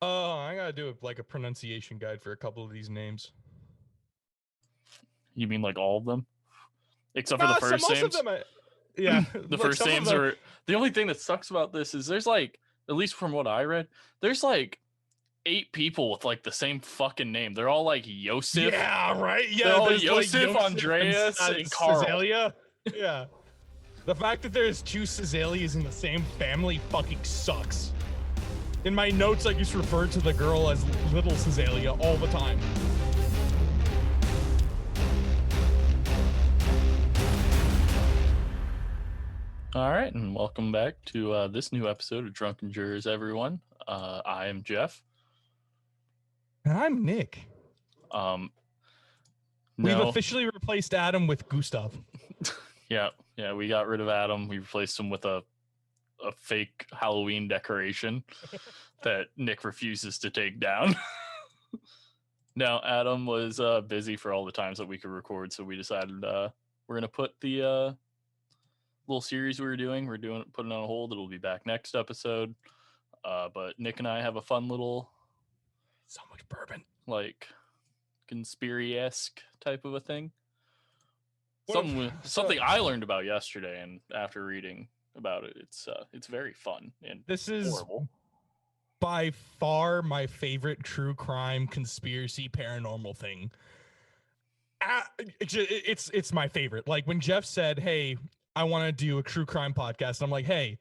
Oh, I gotta do a pronunciation guide for a couple of these names. You mean like all of them? Except for the first Most names? of them, yeah. The first names are... The only thing that sucks about this is there's like, at least from what I read, there's like 8 people with like the same fucking name. They're all like Yosef. Yeah, right? Yeah, they're all there's Yosef, Andreas, and Carl. Caesarea. Yeah. The fact that there's 2 Caesalias in the same family fucking sucks. In my notes, I just refer to the girl as Little Caesalia all the time. All right, and welcome back to this new episode of Drunken Jurors, everyone. I am Jeff. And I'm Nick. We've officially replaced Adam with Gustav. Yeah, we got rid of Adam. We replaced him with a fake Halloween decoration that Nick refuses to take down. Now, Adam was busy for all the times that we could record, so we decided we're going to put the little series we're putting on hold. It'll be back next episode. But Nick and I have a fun little... So much bourbon. Like, conspiracy-esque type of a thing. Something I learned about yesterday, and after reading about it, it's very fun and this is horrible. By far my favorite true crime conspiracy paranormal thing. It's my favorite. Like when Jeff said, "Hey, I want to do a true crime podcast," I'm like, "Hey,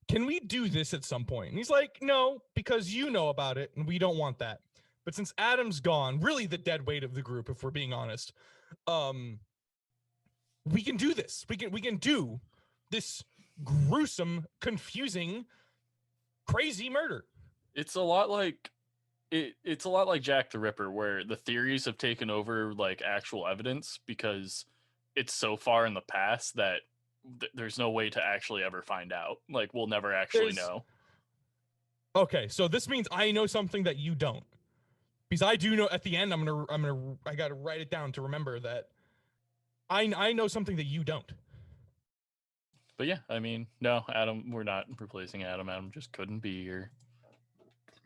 can we do this at some point?" And he's like, "No, because you know about it, and we don't want that." But since Adam's gone, really the dead weight of the group, if we're being honest, we can do this. We can do this gruesome, confusing, crazy murder. It's a lot like it's a lot like Jack the Ripper, where the theories have taken over like actual evidence because it's so far in the past that there's no way to actually ever find out. Like we'll never actually know. Okay, so this means I know something that you don't, because I do know. At the end, I gotta write it down to remember that I know something that you don't. But yeah, I mean, no, Adam, we're not replacing Adam. Adam just couldn't be here.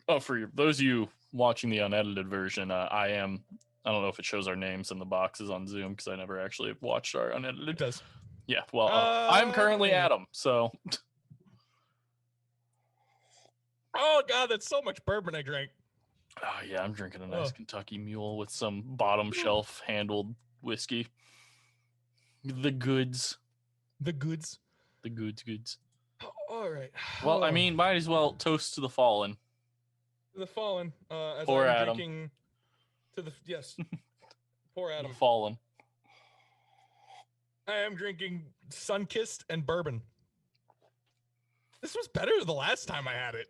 Oh, for those of you watching the unedited version, I don't know if it shows our names in the boxes on Zoom because I never actually watched our unedited. It does. Yeah, well, I'm currently Adam, so. Oh, God, that's so much bourbon I drank. Oh, yeah, I'm drinking a nice Kentucky Mule with some bottom shelf handled whiskey. The goods. The goods. The goods. All right. Well, I mean, might as well toast to the fallen. The fallen. As Poor I'm Adam. Drinking to the yes. Poor Adam. The fallen. I am drinking Sunkissed and bourbon. This was better the last time I had it.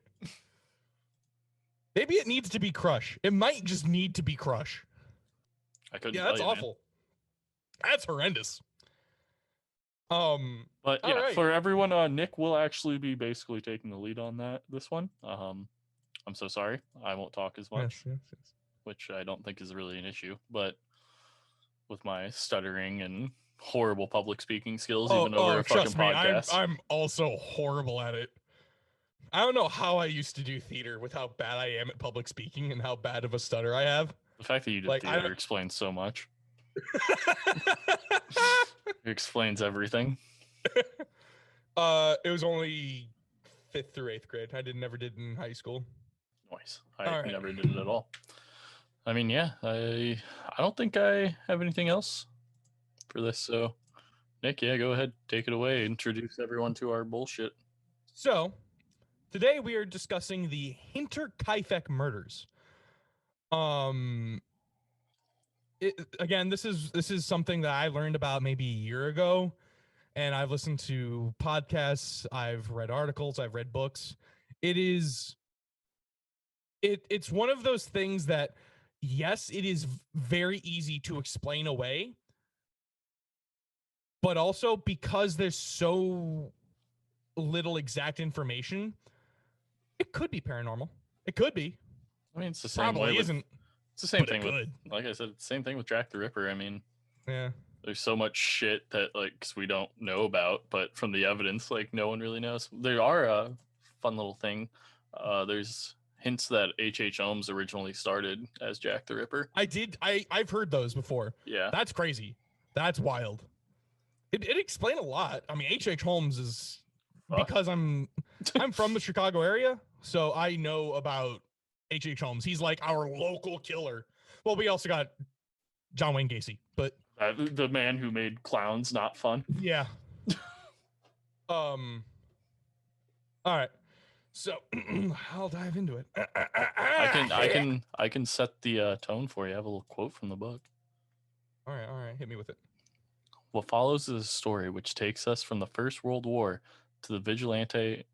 Maybe it needs to be Crush. It might just need to be Crush. I couldn't. Yeah, that's tell you, awful. Man. That's horrendous. But yeah, right. For everyone, Nick will actually be basically taking the lead on this one. I'm so sorry. I won't talk as much, yes. Which I don't think is really an issue. But with my stuttering and horrible public speaking skills, even over a fucking podcast, I'm also horrible at it. I don't know how I used to do theater with how bad I am at public speaking and how bad of a stutter I have. The fact that you did theater explains so much. It explains everything. It was only 5th through 8th grade. I never did in high school. Nice. I never did it at all. I mean, yeah, I don't think I have anything else for this. So, Nick, yeah, go ahead, take it away. Introduce everyone to our bullshit. So, today we are discussing the Hinterkiafeck murders. Again, this is something that I learned about maybe a year ago, and I've listened to podcasts, I've read articles, I've read books. It's one of those things that, yes, it is very easy to explain away, but also because there's so little exact information, it could be paranormal. It could be. I mean, it's the same Probably way. Isn't. It's the same thing with, like I said, it's the same thing with Jack the Ripper. I mean, yeah, there's so much shit that we don't know about, but from the evidence, no one really knows. There are a fun little thing. There's hints that H.H. Holmes originally started as Jack the Ripper. I've heard those before. Yeah. That's crazy. That's wild. It explained a lot. I mean, H.H. Holmes is because I'm from the Chicago area, so I know about H.H. Holmes. He's like our local killer. Well, we also got John Wayne Gacy, but The man who made clowns not fun. yeah. All right. So I'll dive into it. I can set the tone for you. I have a little quote from the book. All right. Hit me with it. What follows is a story which takes us from the First World War to the vigilante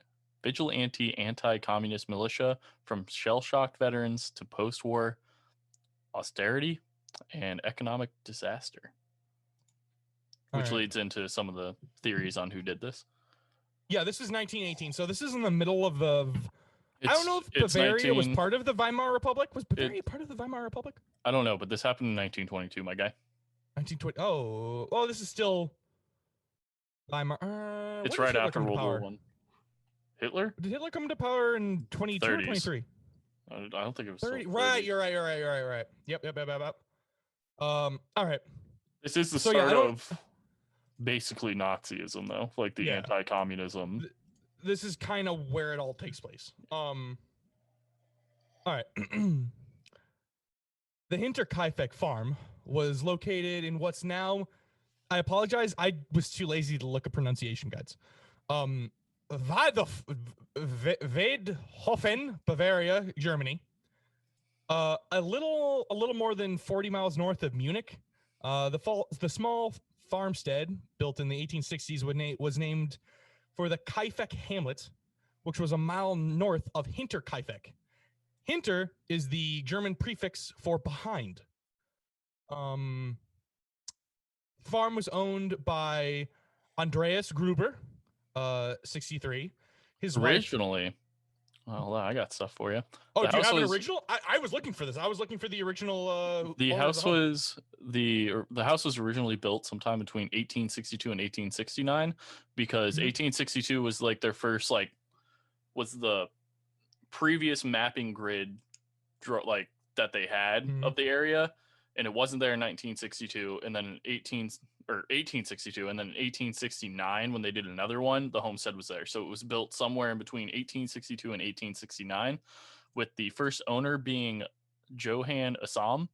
anti-communist militia, from shell-shocked veterans to post-war austerity and economic disaster. Which leads into some of the theories on who did this. Yeah, this is 1918. So this is in the middle of the... I don't know if Bavaria was part of the Weimar Republic. Was Bavaria part of the Weimar Republic? I don't know, but this happened in 1922, my guy. 1920. Oh, this is still Weimar. It's right after World War I. Hitler? Did Hitler come to power in 22 or 23? I don't think it was 30. Right, you're right. Yep. All right. This is the start of basically Nazism, though, like the anti-communism. This is kind of where it all takes place. All right. The Hinterkiafeck farm was located in what's now, I apologize, I was too lazy to look at pronunciation guides. Weidhofen, Bavaria, Germany. A little more than 40 miles north of Munich. The small farmstead built in the 1860s was named for the Kiefeck hamlet, which was a mile north of Hinterkiafeck. Hinter is the German prefix for behind. Farm was owned by Andreas Gruber, 63. His originally wife, well, I got stuff for you. Oh, do you have an original? I was looking for this. I was looking for the original. The house was the house was originally built sometime between 1862 and 1869, because 1862 was like their first was the previous mapping grid that they had of the area, and it wasn't there in 1962, and then in 1862, and then in 1869 when they did another one, the homestead was there. So it was built somewhere in between 1862 and 1869, with the first owner being Johann Assam,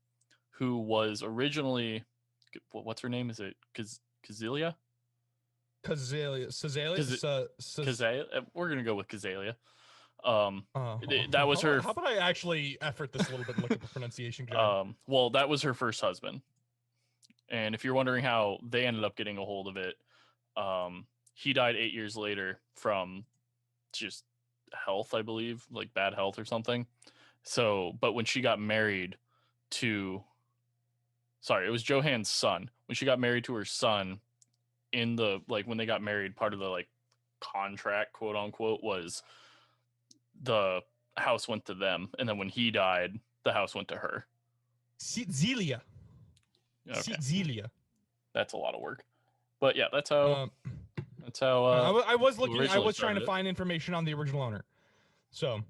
who was originally, what's her name? Is it Kazelia? Kazelia. We're gonna go with Kazelia. That was her. How about I actually effort this a little bit and look at the pronunciation? Well, that was her first husband. And if you're wondering how they ended up getting a hold of it, he died 8 years later from just health, I believe, like bad health or something. So, but when she got married to, it was Johann's son. When she got married to her son, in the when they got married, part of the contract, quote unquote, was the house went to them, and then when he died, the house went to her. Zelia. Okay. Zelia. That's a lot of work, but yeah, that's how. I was looking. I was trying to find information on the original owner. So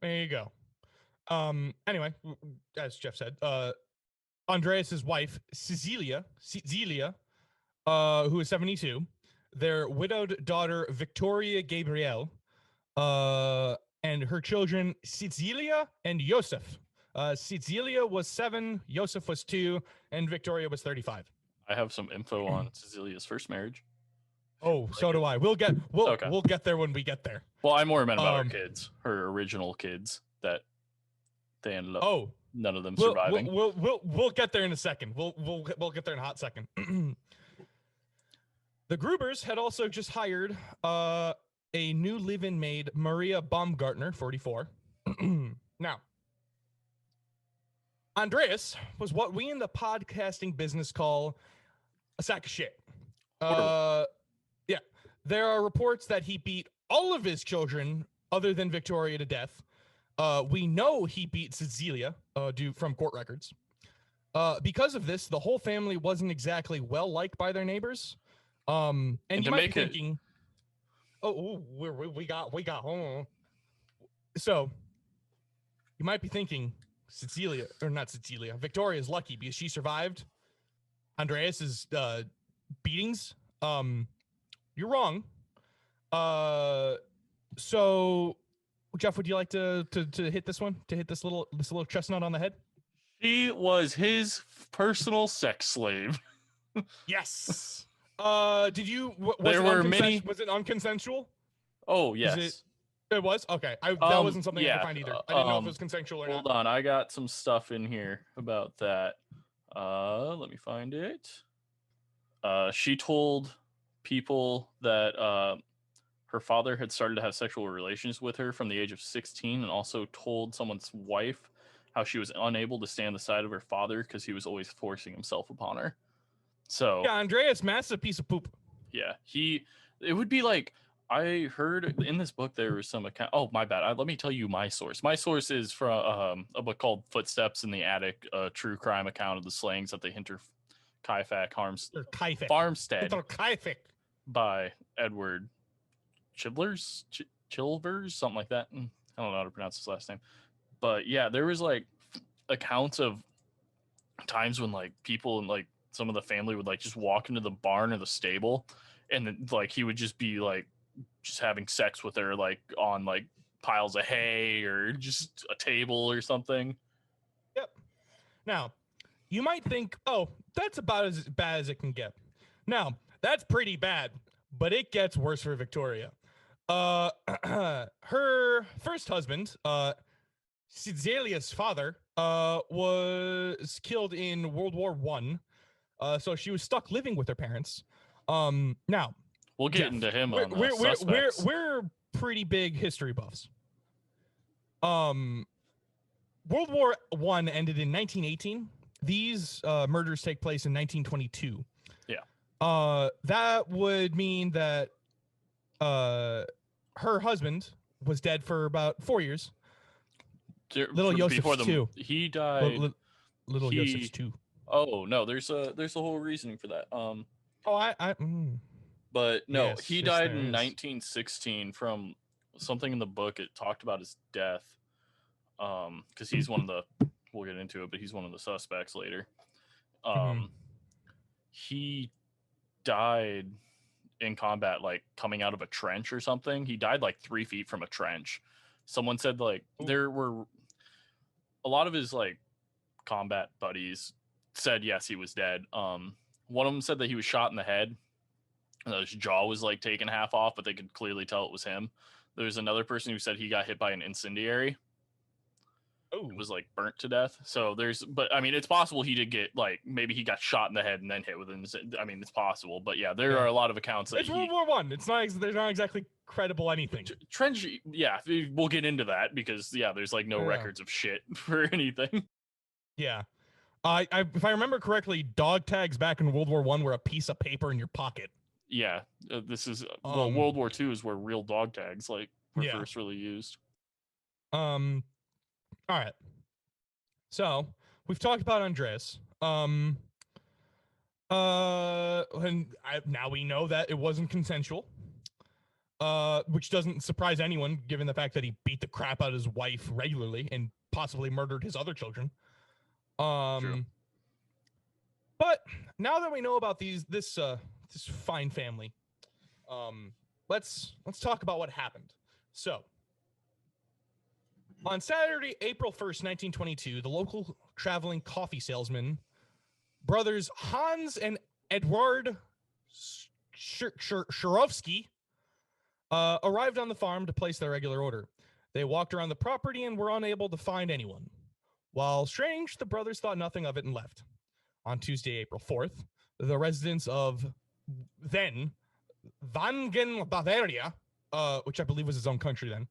there you go. Anyway, as Jeff said, Andreas's wife Cecilia, who is 72, their widowed daughter Victoria Gabrielle, and her children Cecilia and Joseph. Cecilia was 7, Joseph was 2, and Victoria was 35. I have some info on Cecilia's first marriage. Oh, so do I. We'll get there when we get there. Well, I more meant about her kids, her original kids that they ended up. Oh, none of them surviving. We'll get there in a second. We'll get there in a hot second. The Grubers had also just hired a new live-in maid, Maria Baumgartner, 44. Now, Andreas was what we in the podcasting business call a sack of shit. Yeah, there are reports that he beat all of his children other than Victoria to death. We know he beat Cecilia from court records. Because of this, the whole family wasn't exactly well liked by their neighbors. And you might be thinking, we got. So you might be thinking Victoria's lucky because she survived Andreas's beatings. You're wrong. So Jeff, would you like to hit this one? To hit this little chestnut on the head? She was his personal sex slave. Yes. Did you? There were many. Was it unconsensual? Oh yes. It was? Okay. That wasn't something I could yeah, find either. I didn't know if it was consensual or not. Hold on, I got some stuff in here about that. Let me find it. She told people that her father had started to have sexual relations with her from the age of 16, and also told someone's wife how she was unable to stand the side of her father because he was always forcing himself upon her. So yeah, Andreas, massive piece of poop. Yeah, it would be like, I heard in this book there was some account. Oh, my bad. Let me tell you my source. My source is from a book called Footsteps in the Attic, a true crime account of the slayings at the Hinterkiafeck farmstead by Edward Chilvers, something like that. I don't know how to pronounce his last name. But yeah, there was like accounts of times when like people and like some of the family would like just walk into the barn or the stable, and then like he would just be like just having sex with her like on like piles of hay or just a table or something. Yep. Now, you might think, oh, that's about as bad as it can get. Now, that's pretty bad, but it gets worse for Victoria. Her first husband, Cecilia's father, was killed in World War I. So she was stuck living with her parents. Now we'll get Jeff, into him on suspects. We're pretty big history buffs. World War I ended in 1918. These murders take place in 1922. Yeah. That would mean that her husband was dead for about 4 years. Little Yosef's too. He died. Little Yosef's too. Oh no, there's a whole reasoning for that. But no, yes, he died in 1916 from something in the book. It talked about his death. Because he's one of the, we'll get into it, but he's one of the suspects later. He died in combat, like coming out of a trench or something. He died like 3 feet from a trench. Someone said like there were a lot of his like combat buddies said yes, he was dead. One of them said that he was shot in the head and his jaw was like taken half off, but they could clearly tell it was him. There's another person who said he got hit by an incendiary. It was like burnt to death. So but I mean, it's possible he did get like, maybe he got shot in the head and then hit with an, I mean, it's possible, but yeah, there are a lot of accounts that it's World War I. It's not, they're not exactly credible anything. Trench, yeah, we'll get into that because yeah, there's like no records of shit for anything. Yeah. If I remember correctly, dog tags back in World War I were a piece of paper in your pocket. Yeah, this is World War II is where real dog tags like were first really used. All right. So we've talked about Andreas. And now we know that it wasn't consensual. Which doesn't surprise anyone given the fact that he beat the crap out of his wife regularly and possibly murdered his other children. True. But now that we know about this fine family, let's talk about what happened. So, on Saturday, April 1st, 1922, the local traveling coffee salesman, brothers Hans and Edward Shurovsky, arrived on the farm to place their regular order. They walked around the property and were unable to find anyone. While strange, the brothers thought nothing of it and left. On Tuesday, April 4th, the residents of then Wangen, Bavaria, which I believe was his own country then,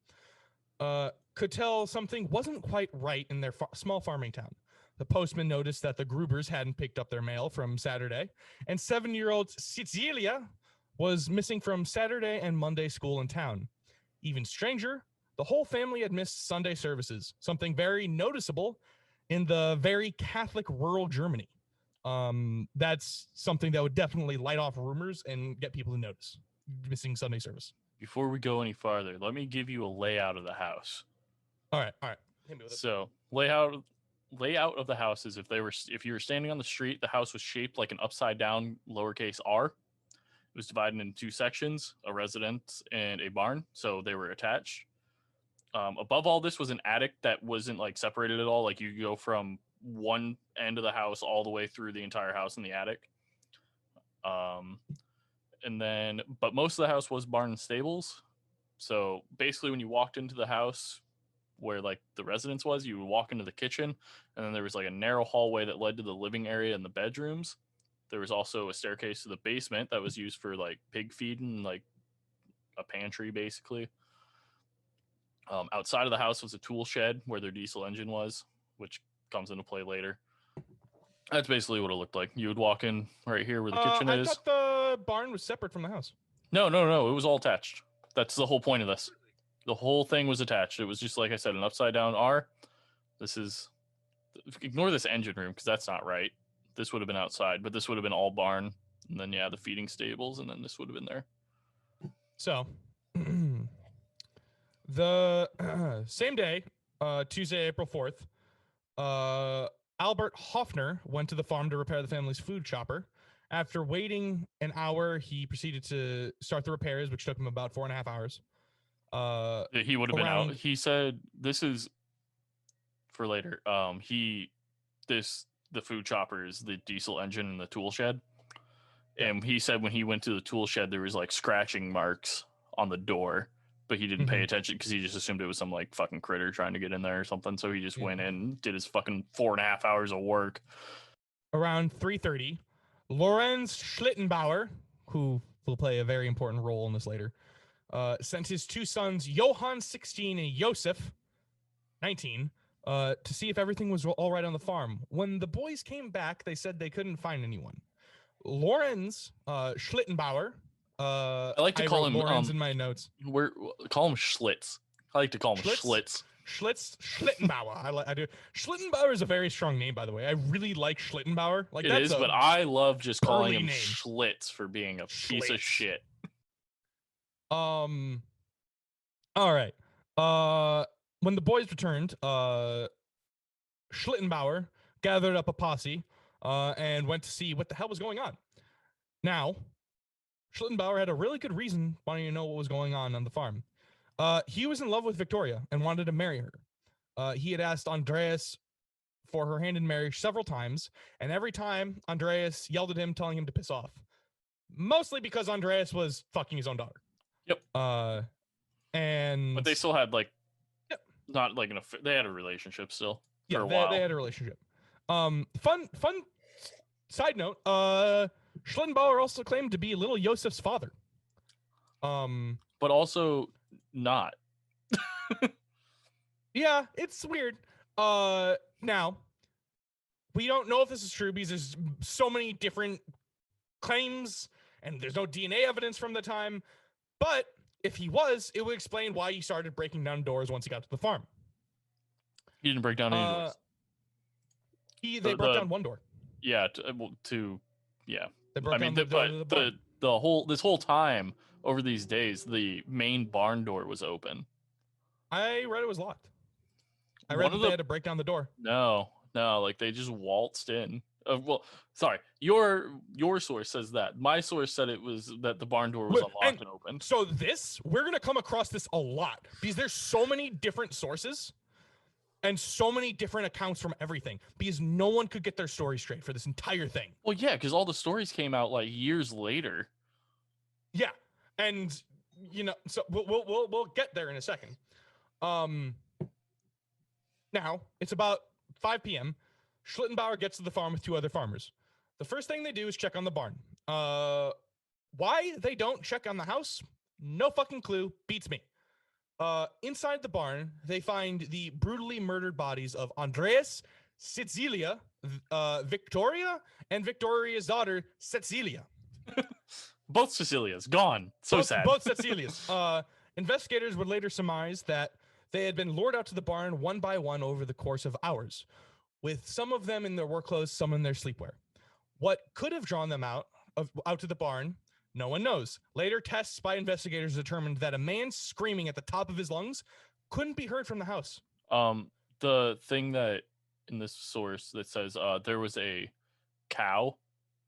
could tell something wasn't quite right in their small farming town. The postman noticed that the Grubers hadn't picked up their mail from Saturday, and 7-year-old Cecilia was missing from Saturday and Monday school in town. Even stranger, the whole family had missed Sunday services, something very noticeable in the very Catholic rural Germany. That's something that would definitely light off rumors and get people to notice missing Sunday service. Before we go any farther, let me give you a layout of the house. All right. Hit me with it. So layout of the house is if you were standing on the street, the house was shaped like an upside down lowercase r. It was divided into 2 sections, a residence and a barn, so they were attached. Above all this was an attic that wasn't like separated at all. Like you go from one end of the house all the way through the entire house in the attic. And then, but most of the house was barn and stables. So basically, when you walked into the house where like the residence was, you would walk into the kitchen, and then there was like a narrow hallway that led to the living area and the bedrooms. There was also a staircase to the basement that was used for like pig feeding, like a pantry basically. Outside of the house was a tool shed where their diesel engine was, which comes into play later. That's basically what it looked like. You would walk in right here where the kitchen is. I thought the barn was separate from the house. No. It was all attached. That's the whole point of this. The whole thing was attached. It was just, like I said, an upside down R. This is... Ignore this engine room, because that's not right. This would have been outside, but this would have been all barn. And then, yeah, the feeding stables, and then this would have been there. So... The same day, Tuesday, April 4th, Albert Hoffner went to the farm to repair the family's food chopper. After waiting an hour, he proceeded to start the repairs, which took him about 4.5 hours. He would have been out. He said, this is for later. The food chopper is the diesel engine in the tool shed. And he said when he went to the tool shed, there was like scratching marks on the door. But he didn't pay attention because he just assumed it was some like fucking critter trying to get in there or something. So he just went in, did his fucking 4.5 hours of work. Around 3:30, Lorenz Schlittenbauer, who will play a very important role in this later, sent his 2 sons, Johann 16 and Josef 19, to see if everything was all right on the farm. When the boys came back, they said they couldn't find anyone. Lorenz Schlittenbauer, I like to call him Lorenz in my notes. Call him Schlitz. I like to call him Schlitz. Schlittenbauer. I do. Schlittenbauer is a very strong name, by the way. I really like Schlittenbauer. Like it is, but I love just calling him name. Schlitz for being a piece of shit. All right. When the boys returned, Schlittenbauer gathered up a posse and went to see what the hell was going on. Now, Schlittenbauer had a really good reason wanting to know what was going on the farm. He was in love with Victoria and wanted to marry her. He had asked Andreas for her hand in marriage several times, and every time Andreas yelled at him, telling him to piss off. Mostly because Andreas was fucking his own daughter. Yep. But they still had like, not like they had a relationship still. For a while. They had a relationship. Fun side note. Schlittenbauer also claimed to be little Josef's father. But also not. Yeah, it's weird. Now, we don't know if this is true because there's so many different claims and there's no DNA evidence from the time. But if he was, it would explain why he started breaking down doors once he got to the farm. He didn't break down any doors. They broke down one door. Yeah, yeah. They broke down this whole time over these days, the main barn door was open. I read it was locked. I read that they had to break down the door. No, like they just waltzed in. Well, sorry, your source says that. My source said it was that the barn door was unlocked and open. So we're gonna come across this a lot because there's so many different sources and so many different accounts from everything because no one could get their story straight for this entire thing. Well, yeah, because all the stories came out like years later. Yeah, and so we'll get there in a second. Now it's about 5 p.m. Schlittenbauer gets to the farm with 2 other farmers. The first thing they do is check on the barn. Why they don't check on the house? No fucking clue. Beats me. Inside the barn, they find the brutally murdered bodies of Andreas, Cecilia, Victoria, and Victoria's daughter, Cecilia. Both Cecilias gone. Sad. Both Cecilias. Investigators would later surmise that they had been lured out to the barn one by one over the course of hours, with some of them in their work clothes, some in their sleepwear. What could have drawn them out to the barn, no one knows. Later tests by investigators determined that a man screaming at the top of his lungs couldn't be heard from the house. the thing that in this source that says there was a cow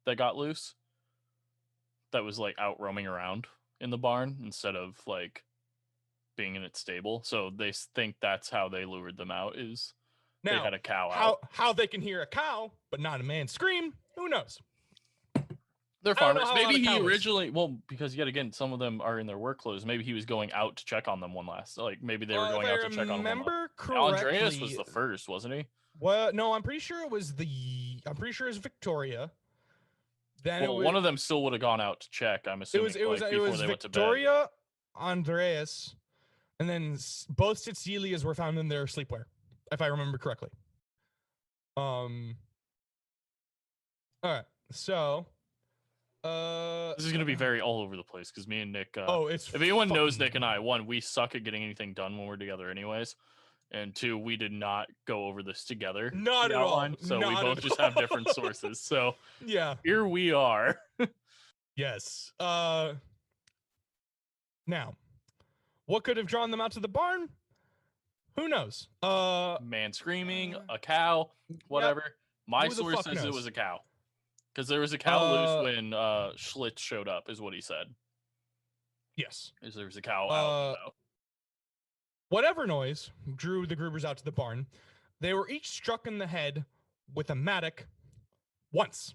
that got loose that was like out roaming around in the barn instead of like being in its stable. So they think that's how they lured them out, is they Now, had a cow out. how they can hear a cow but not a man scream, who knows? They're I don't know farmers. how a lot Maybe of he cow is. originally, well, because yet again, some of them are in their work clothes. Maybe he was going out to check on them one last. Like maybe they were If going I out to check on them one last. remember Andreas was correctly, the first, wasn't he? well, no, I'm pretty sure it was Victoria. Then Well, one of them still would have gone out to check. I'm assuming before they went to bed. Victoria, Andreas, and then both Cecilias were found in their sleepwear, if I remember correctly. All right, so this is gonna be very all over the place because me and Nick. it's if anyone knows fucking- Nick and I, one, we suck at getting anything done when we're together, anyways, and two, we did not go over this together. Not the at all. outline, so we Not both at just all. have different sources. So yeah, here we are. yes. Now, what could have drawn them out to the barn? Who knows? Man screaming, a cow, whatever. My Who the source fuck says it knows? was a cow. Because there was a cow loose when Schlitz showed up, is what he said. Yes. Is there was a cow out. So. Whatever noise drew the Grubers out to the barn, they were each struck in the head with a mattock once.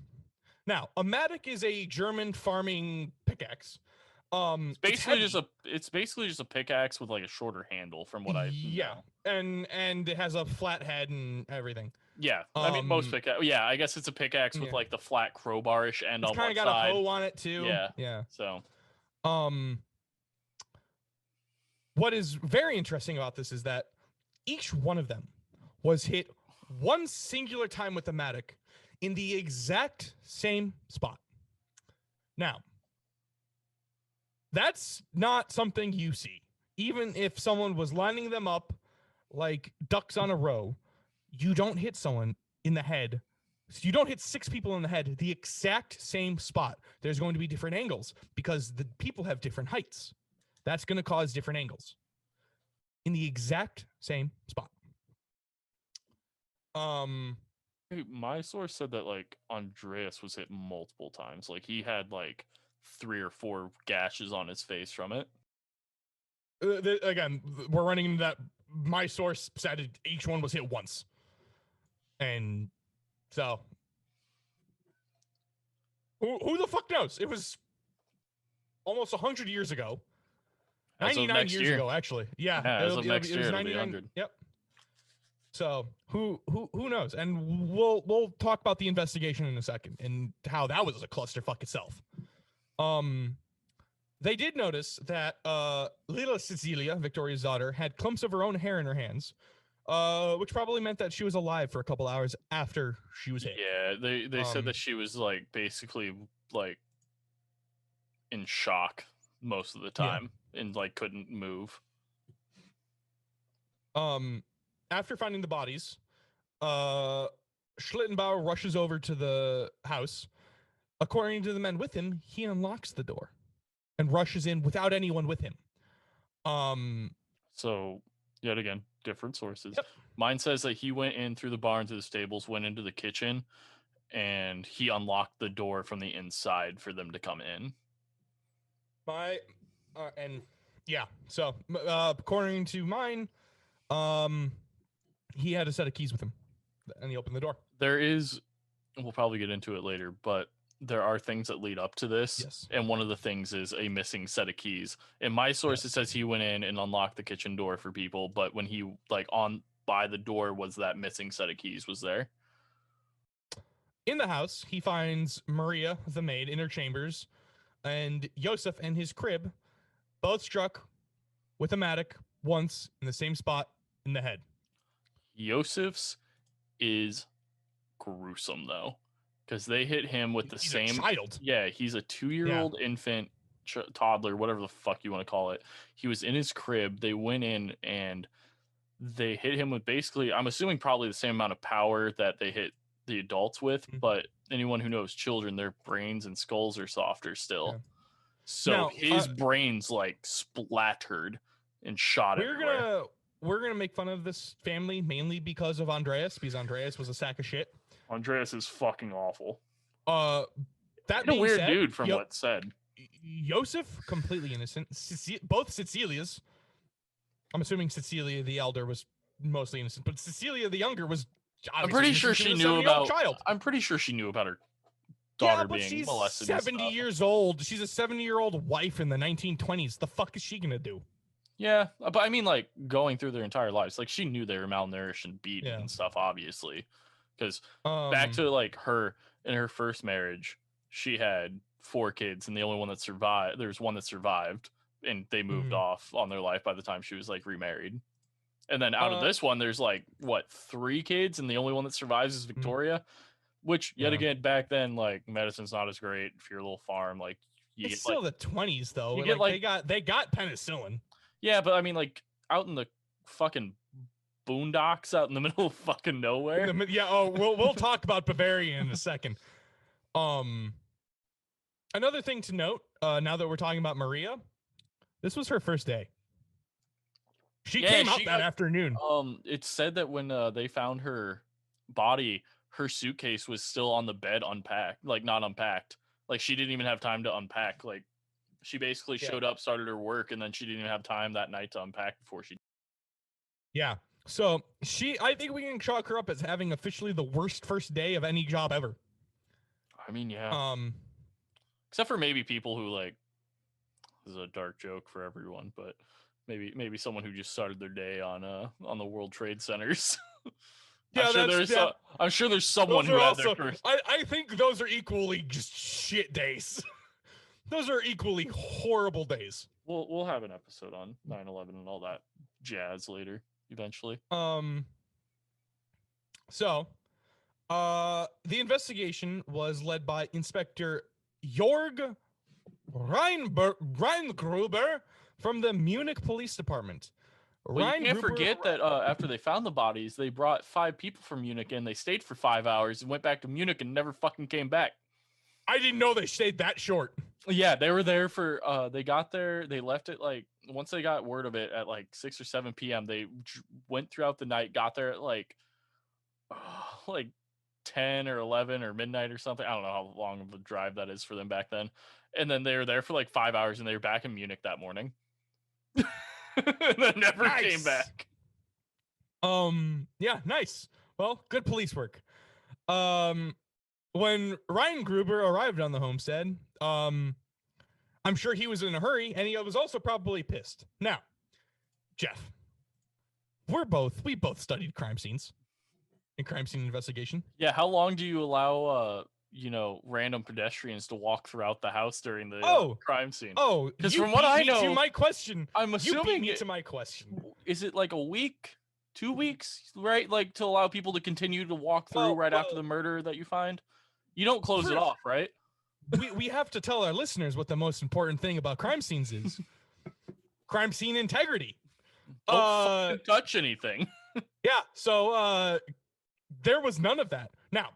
Now, a mattock is a German farming pickaxe. It's basically just a pickaxe with like a shorter handle, from what I know. and it has a flat head and everything. Yeah, I mean most pickaxe. Yeah, I guess it's a pickaxe with like the flat crowbarish end on one side. It's kind of got a hoe on it too. Yeah. So, what is very interesting about this is that each one of them was hit one singular time with the mattock in the exact same spot. Now, that's not something you see. Even if someone was lining them up like ducks on a row, you don't hit someone in the head. You don't hit 6 people in the head the exact same spot. There's going to be different angles because the people have different heights. That's going to cause different angles in the exact same spot. My source said that like Andreas was hit multiple times. Like he had like 3 or 4 gashes on his face from it. Again, we're running into that. My source said each one was hit once. And so, who the fuck knows? It was almost 100 years ago. 99 years ago, actually. Yeah, as of next year, it'll be 100. Yep. So who knows? And we'll talk about the investigation in a second and how that was a clusterfuck itself. They did notice that little Cecilia, Victoria's daughter, had clumps of her own hair in her hands, which probably meant that she was alive for a couple hours after she was hit. Yeah, they said that she was like basically like in shock most of the time and like couldn't move. After finding the bodies, Schlittenbauer rushes over to the house. According to the men with him, he unlocks the door and rushes in without anyone with him. So yet again, different sources. Yep. Mine says that he went in through the barn to the stables, went into the kitchen, and he unlocked the door from the inside for them to come in. So according to mine, he had a set of keys with him, and he opened the door. There is, we'll probably get into it later, but there are things that lead up to this. Yes. And one of the things is a missing set of keys. In my source, it says he went in and unlocked the kitchen door for people, but when he like on by the door was that missing set of keys was there. In the house, he finds Maria, the maid, in her chambers, and Josef and his crib, both struck with a mattock once in the same spot in the head. Joseph's is gruesome though, because they hit him with the same child. Yeah, he's a 2-year-old infant, toddler, whatever the fuck you want to call it. He was in his crib. They went in and they hit him with basically, I'm assuming probably the same amount of power that they hit the adults with, but anyone who knows children, their brains and skulls are softer still. Yeah. So now, his brains like splattered and shot everywhere. we're gonna make fun of this family mainly because of Andreas, because Andreas was a sack of shit. Andreas is fucking awful. That a being weird said, dude from what's said. Joseph, completely innocent. Both Cecilias. I'm assuming Cecilia the elder was mostly innocent, but Cecilia the younger was. I'm pretty sure she knew about. Child. I'm pretty sure she knew about her daughter being she's molested. 70 years old. She's a 70-year-old wife in the 1920s. The fuck is she gonna do? Yeah, but I mean, like, going through their entire lives, like, she knew they were malnourished and beaten and stuff, obviously. Because back to, like, her, in her first marriage, she had 4 kids, and the only one that survived, there's one that survived, and they moved off on their life by the time she was, like, remarried. And then out of this one, there's, like, what, 3 kids, and the only one that survives is Victoria? Which, yet again, back then, like, medicine's not as great for your little farm. Like, it's still the 20s, though. You get, like, they got penicillin. Yeah, but I mean, like, out in the fucking boondocks, out in the middle of fucking nowhere. We'll talk about Bavaria in a second. Another thing to note, now that we're talking about Maria, this was her first day. She came out that afternoon. It said that when they found her body, her suitcase was still on the bed unpacked, like, not unpacked. Like, she didn't even have time to unpack. Like, she basically showed up, started her work, and then she didn't even have time that night to unpack before she. Yeah. So I think we can chalk her up as having officially the worst first day of any job ever. I mean, yeah. Except for maybe people who, like, this is a dark joke for everyone, but maybe someone who just started their day on the World Trade Centers. Yeah, I'm sure there's someone who had their first. I think those are equally just shit days. Those are equally horrible days. We'll have an episode on 9/11 and all that jazz later, eventually. So, the investigation was led by Inspector Jorg Reingruber from the Munich Police Department. Well, you can't forget that after they found the bodies, they brought 5 people from Munich in. They stayed for 5 hours and went back to Munich and never fucking came back. I didn't know they stayed that short. Yeah, they were there for, they got there, they left it, like, once they got word of it at, like, 6 or 7 p.m., they went throughout the night, got there at, like 10 or 11 or midnight or something. I don't know how long of a drive that is for them back then. And then they were there for, like, 5 hours, and they were back in Munich that morning. And then never came back. Yeah, nice. Well, good police work. When Ryan Gruber arrived on the homestead, I'm sure he was in a hurry, and he was also probably pissed. Now, Jeff, we both studied crime scenes and crime scene investigation. Yeah, how long do you allow random pedestrians to walk throughout the house during the crime scene? Oh, because from what I know, to my question, I'm assuming to my question. Is it like a week, 2 weeks, right? Like to allow people to continue to walk through after the murder that you find? You don't close it off, right? We have to tell our listeners what the most important thing about crime scenes is. Crime scene integrity. Don't touch anything. Yeah, so there was none of that. Now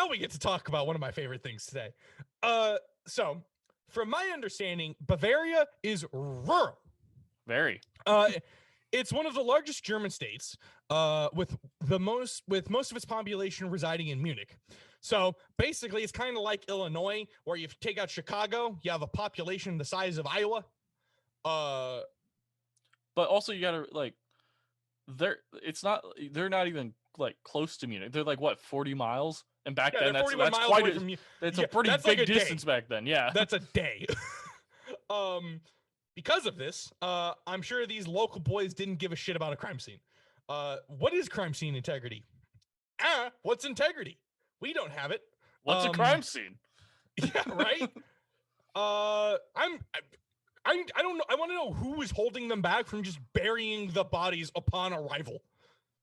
we get to talk about one of my favorite things today. So from my understanding, Bavaria is rural. Very. It's one of the largest German states, with most of its population residing in Munich. So basically, it's kind of like Illinois, where you take out Chicago, you have a population the size of Iowa. But also, you gotta they're not even like close to Munich. They're like what, 40 miles? And back then, that's quite a pretty big distance back then. Yeah, that's a day. Because of this, I'm sure these local boys didn't give a shit about a crime scene. What is crime scene integrity? What's integrity? We don't have it. What's a crime scene? Yeah, right. I don't know. I want to know who is holding them back from just burying the bodies upon arrival.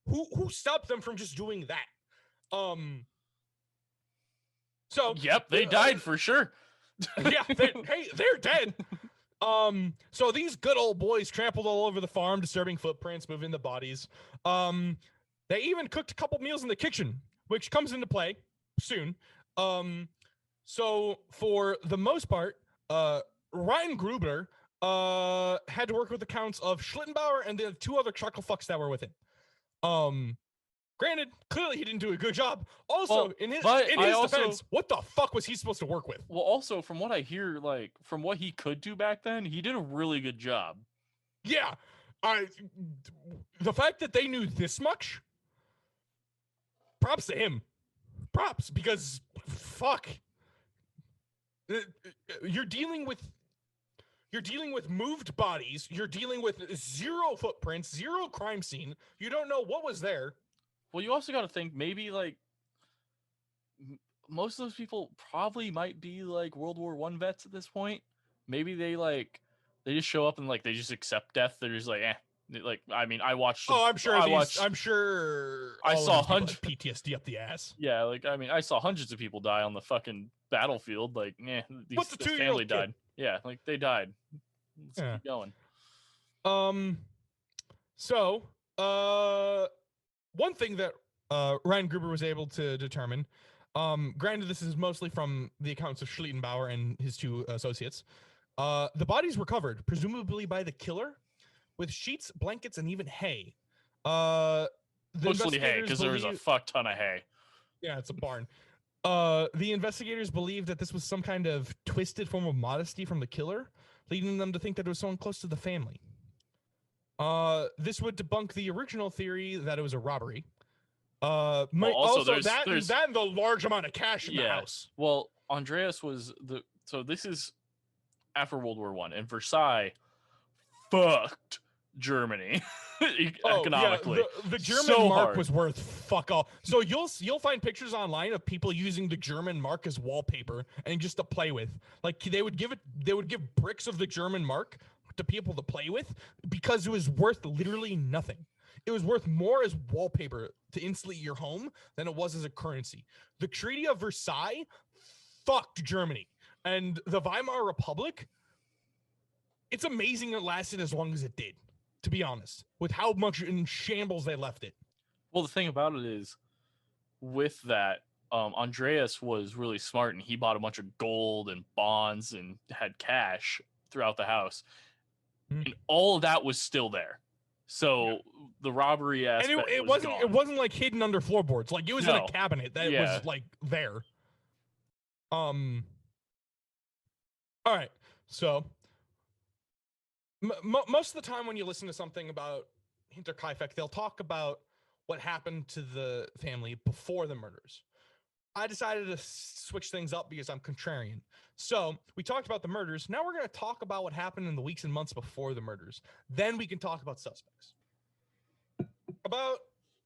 Who stopped them from just doing that? So yep, they died for sure. Yeah, they're dead. So these good old boys trampled all over the farm, disturbing footprints, moving the bodies. They even cooked a couple meals in the kitchen, which comes into play soon. So for the most part, Ryan Gruber had to work with accounts of Schlittenbauer and the two other chuckle fucks that were with him. Granted, clearly he didn't do a good job. Also, Well, in his but defense, what the fuck was he supposed to work with? Well, also from what I hear, like from what he could do back then, he did a really good job. Yeah, the fact that they knew this much, props to him. Props, because fuck, you're dealing with moved bodies. You're dealing with zero footprints, zero crime scene. You don't know what was there. Well, you also got to think maybe like most of those people probably might be like World War I vets at this point. Maybe they just show up and like they just accept death. They're just like, eh. Like, I mean, I watched. I'm sure. I saw hundreds PTSD up the ass. Yeah, like I mean, I saw hundreds of people die on the fucking battlefield. Like, What's the 2-year-old family kid? died. Yeah, like they died. Let's keep going. So, one thing that Ryan Gruber was able to determine, granted this is mostly from the accounts of Schlittenbauer and his two associates, the bodies were covered, presumably by the killer, with sheets, blankets, and even hay. Mostly hay, because there was a fuck ton of hay. Yeah, it's a barn. The investigators believed that this was some kind of twisted form of modesty from the killer, leading them to think that it was someone close to the family. This would debunk the original theory that it was a robbery. Also that and the large amount of cash in the house. Well, Andreas was so this is after World War I, and Versailles fucked Germany economically. The German mark was worth fuck all. So you'll find pictures online of people using the German mark as wallpaper and just to play with. Like they would give bricks of the German mark to people to play with because it was worth literally nothing. It was worth more as wallpaper to insulate your home than it was as a currency. The Treaty of Versailles fucked Germany, and the Weimar Republic, it's amazing it lasted as long as it did, to be honest, with how much in shambles they left it. Well, the thing about it is, with that, Andreas was really smart, and he bought a bunch of gold and bonds and had cash throughout the house. And all of that was still there. So the robbery aspect, and it wasn't like hidden under floorboards. Like it was in a cabinet that was like there. All right. So most of the time when you listen to something about Hinterkiafeck, they'll talk about what happened to the family before the murders. I decided to switch things up because I'm contrarian. So we talked about the murders. Now we're going to talk about what happened in the weeks and months before the murders. Then we can talk about suspects. About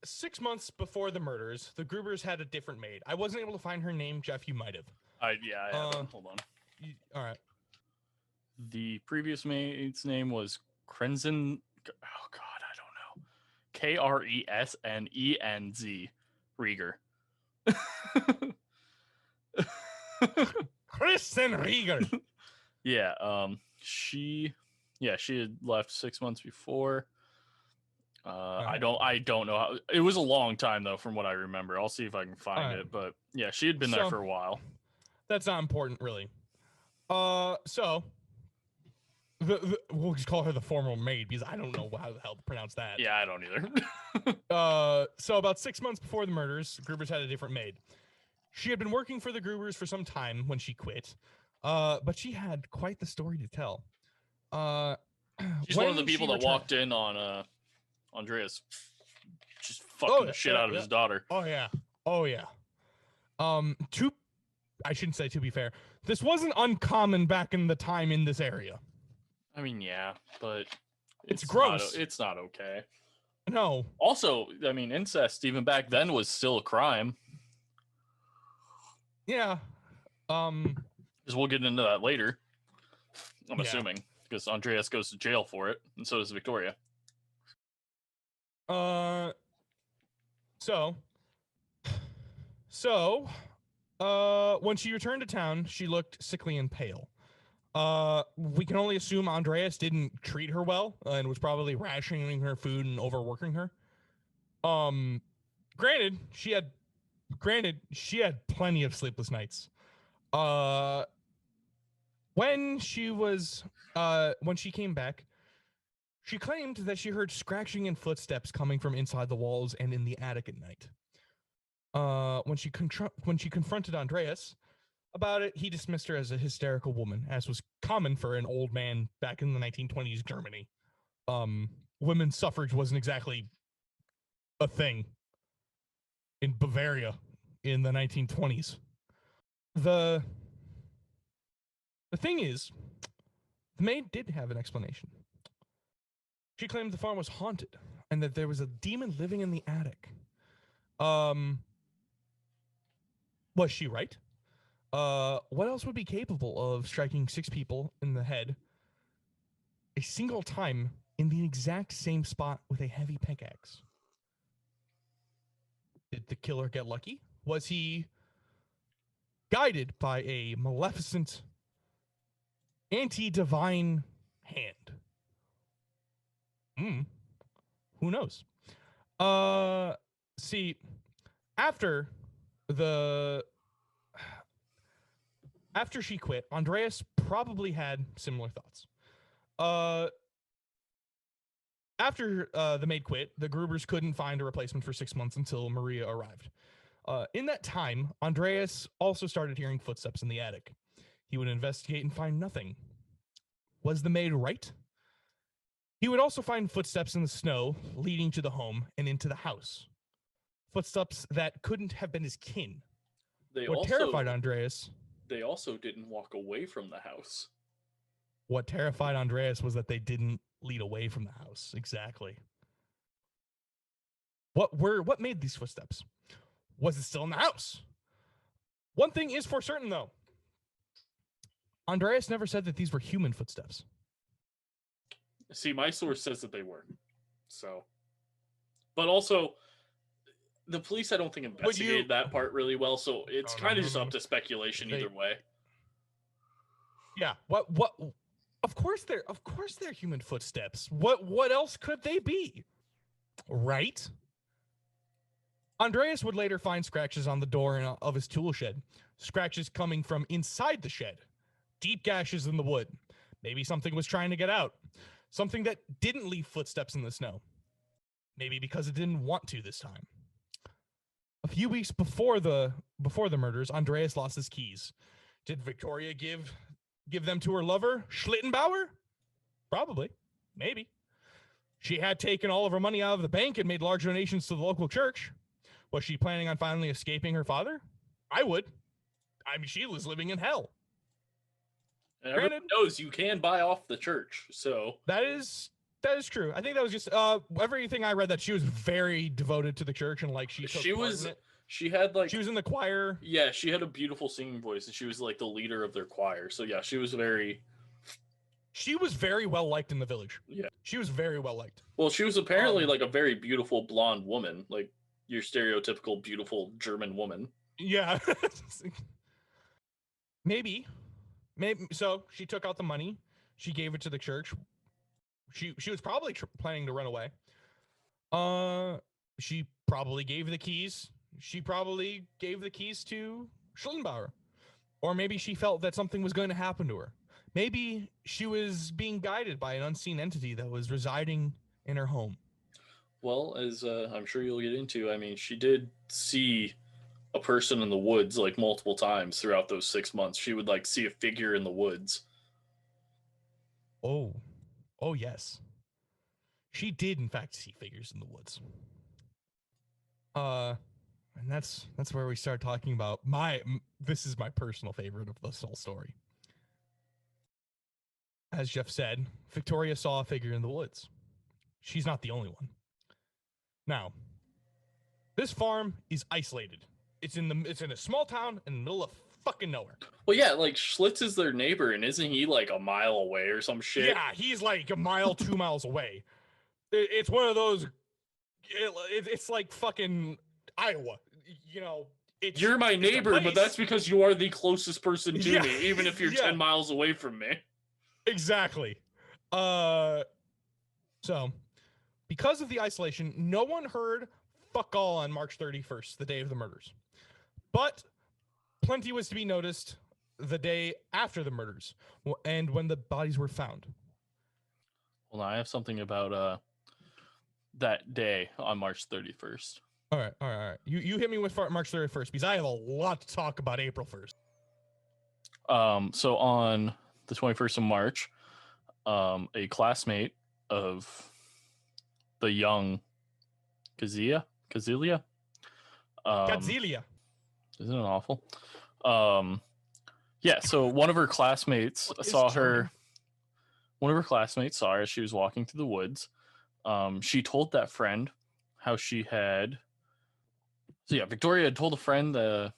6 months before the murders, the Grubers had a different maid. I wasn't able to find her name. Jeff, you might have. I have. Hold on. All right. The previous maid's name was Krenzen. Oh God, I don't know. Kresnenz Rieger. Kristen Rieger. She had left 6 months before. I don't know how. It was a long time though, from what I remember. I'll see if I can find it. But yeah, she had been there for a while. That's not important, really. So we'll just call her the former maid because I don't know how the hell to pronounce that. Yeah, I don't either. So about 6 months before the murders, Grubers had a different maid. She had been working for the Grubers for some time when she quit, but she had quite the story to tell. She's one of the people that walked in on Andreas just fucking the shit out of his daughter. Oh yeah. I shouldn't say to be fair. This wasn't uncommon back in the time in this area. I mean, yeah, but it's gross. It's not okay. No. Also, I mean, incest even back then was still a crime. Yeah. Because we'll get into that later. I'm assuming because Andreas goes to jail for it, and so does Victoria. When she returned to town, she looked sickly and pale. We can only assume Andreas didn't treat her well and was probably rationing her food and overworking her. Granted, she had plenty of sleepless nights. When she came back, she claimed that she heard scratching and footsteps coming from inside the walls and in the attic at night. When she confronted Andreas about it, he dismissed her as a hysterical woman, as was common for an old man back in the 1920s Germany. Women's suffrage wasn't exactly a thing in Bavaria in the 1920s. The thing is, the maid did have an explanation. She claimed the farm was haunted and that there was a demon living in the attic. Was she right? What else would be capable of striking 6 people in the head a single time in the exact same spot with a heavy pickaxe? Did the killer get lucky? Was he guided by a maleficent, anti-divine hand? Who knows? See, after she quit, Andreas probably had similar thoughts. After the maid quit, the Grubers couldn't find a replacement for 6 months until Maria arrived. In that time, Andreas also started hearing footsteps in the attic. He would investigate and find nothing. Was the maid right? He would also find footsteps in the snow leading to the home and into the house. Footsteps that couldn't have been his kin. What terrified Andreas... They also didn't walk away from the house. What terrified Andreas was that they didn't lead away from the house. Exactly. What made these footsteps? Was it still in the house? One thing is for certain, though. Andreas never said that these were human footsteps. See, my source says that they were. So, but also, the police, I don't think, investigated that part really well. So it's kind of just up to speculation either way. Yeah. What? Of course they're human footsteps. What else could they be? Right? Andreas would later find scratches on the door of his tool shed. Scratches coming from inside the shed. Deep gashes in the wood. Maybe something was trying to get out. Something that didn't leave footsteps in the snow. Maybe because it didn't want to this time. A few weeks before the murders, Andreas lost his keys. Did Victoria give them to her lover, Schlittenbauer? Probably. Maybe. She had taken all of her money out of the bank and made large donations to the local church. Was she planning on finally escaping her father? I would. I mean, she was living in hell. And everyone knows you can buy off the church, so... That is true. I think that was just everything I read, that she was very devoted to the church and like she was in the choir. Yeah, she had a beautiful singing voice and she was like the leader of their choir. So yeah, she was very well liked in the village. Yeah. She was very well liked. Well, she was apparently like a very beautiful blonde woman, like your stereotypical beautiful German woman. Yeah. Maybe so she took out the money, she gave it to the church. She was probably planning to run away. She probably gave the keys. She probably gave the keys to Schlittenbauer. Or maybe she felt that something was going to happen to her. Maybe she was being guided by an unseen entity that was residing in her home. Well, as I'm sure you'll get into, I mean, she did see a person in the woods like multiple times throughout those 6 months. She would like see a figure in the woods. Oh, yes. She did, in fact, see figures in the woods. And that's where we start talking about this is my personal favorite of this whole story. As Jeff said, Victoria saw a figure in the woods. She's not the only one. Now, this farm is isolated. It's in a small town in the middle of fucking nowhere. Well, yeah, like Schlitz is their neighbor, and isn't he like a mile away or some shit? Yeah, he's like a mile, 2 miles away. It's one of those. It's like fucking Iowa. You know, you're my neighbor, but that's because you are the closest person to me, even if you're 10 miles away from me. Exactly. So, because of the isolation, no one heard fuck all on March 31st, the day of the murders. But plenty was to be noticed the day after the murders and when the bodies were found. Well, I have something about that day on March 31st. All right. You hit me with March 31st because I have a lot to talk about April 1st. So on the 21st of March, a classmate of the young Kazilia. Godzilla. Isn't it awful? Yeah, so one of her classmates saw her. One of her classmates saw her as she was walking through the woods. She told that friend how she had. So yeah, Victoria had told a friend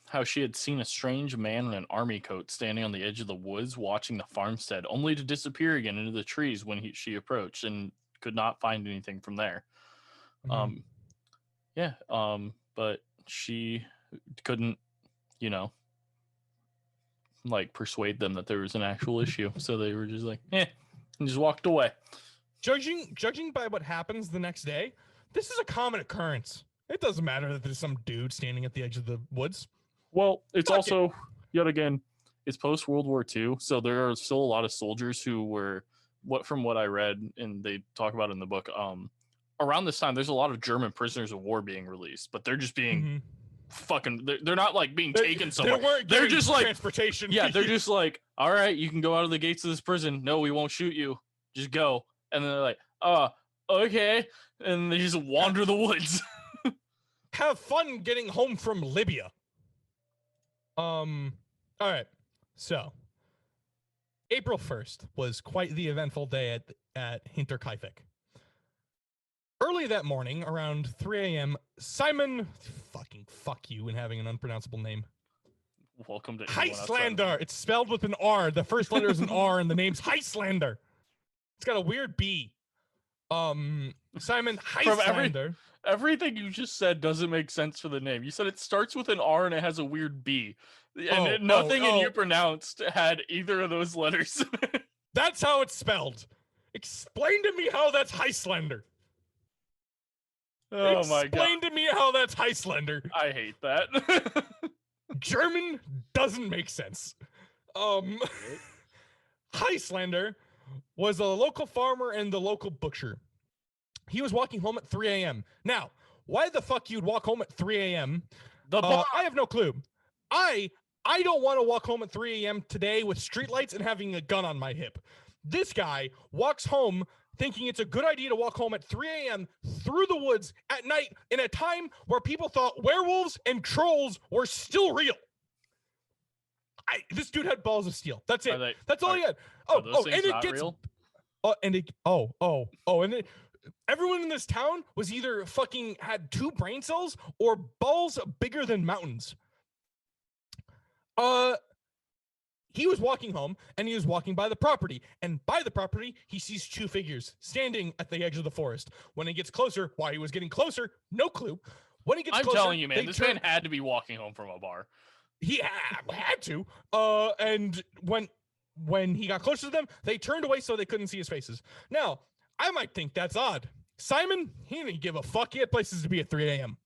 how she had seen a strange man in an army coat standing on the edge of the woods watching the farmstead, only to disappear again into the trees when she approached and could not find anything from there. Mm-hmm. But she couldn't, like persuade them that there was an actual issue. So they were just like, and just walked away. Judging by what happens the next day, this is a common occurrence. It doesn't matter that there's some dude standing at the edge of the woods. Well, it's also, yet again, it's post World War II, so there are still a lot of soldiers who were, from what I read and they talk about in the book, around this time, there's a lot of German prisoners of war being released, but they're just being fucking, they're not like being taken somewhere. They're just like transportation. Yeah, they're just like, all right, you can go out of the gates of this prison. No, we won't shoot you. Just go. And then they're like, okay. And they just wander the woods. Have fun getting home from Libya. All right. So, April 1st was quite the eventful day at Hinterkiafeck. Early that morning, around 3 a.m., Simon, fuck you and having an unpronounceable name. Welcome to Heislander. It's spelled with an R. The first letter is an R, and the name's Heislander. It's got a weird B. Simon Heislander. Everything you just said doesn't make sense for the name. You said it starts with an R and it has a weird B. And nothing in you pronounced had either of those letters. That's how it's spelled. Explain to me how that's Heislander. Oh my god. Explain to me how that's Heislander. I hate that. German doesn't make sense. Heislander was a local farmer and the local butcher. He was walking home at 3 a.m. Now, why the fuck you'd walk home at 3 a.m.? I have no clue. I don't want to walk home at 3 a.m. today with streetlights and having a gun on my hip. This guy walks home thinking it's a good idea to walk home at 3 a.m. through the woods at night in a time where people thought werewolves and trolls were still real. This dude had balls of steel. That's it. That's all he had. And it gets real? Everyone in this town was either fucking had 2 brain cells or balls bigger than mountains. He was walking home and he was walking by the property, and by the property he sees 2 figures standing at the edge of the forest. When he gets closer, why he was getting closer, no clue. When he gets closer, telling you, man, this man had to be walking home from a bar. He had to. And when he got closer to them, they turned away so they couldn't see his faces. Now, I might think that's odd. Simon, he didn't give a fuck. He had places to be at 3 a.m.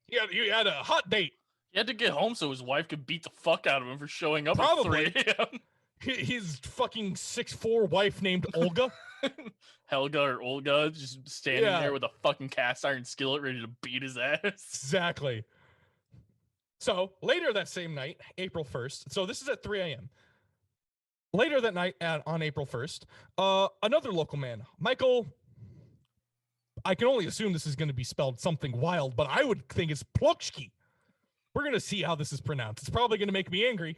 He had a hot date. He had to get home so his wife could beat the fuck out of him for showing up at 3 a.m. His fucking 6'4" wife named Olga. Helga or Olga just standing there with a fucking cast iron skillet ready to beat his ass. Exactly. So later that same night, April 1st, so this is at 3 a.m. Later that night on April 1st, another local man, Michael, I can only assume this is going to be spelled something wild, but I would think it's Plokski. We're going to see how this is pronounced. It's probably going to make me angry.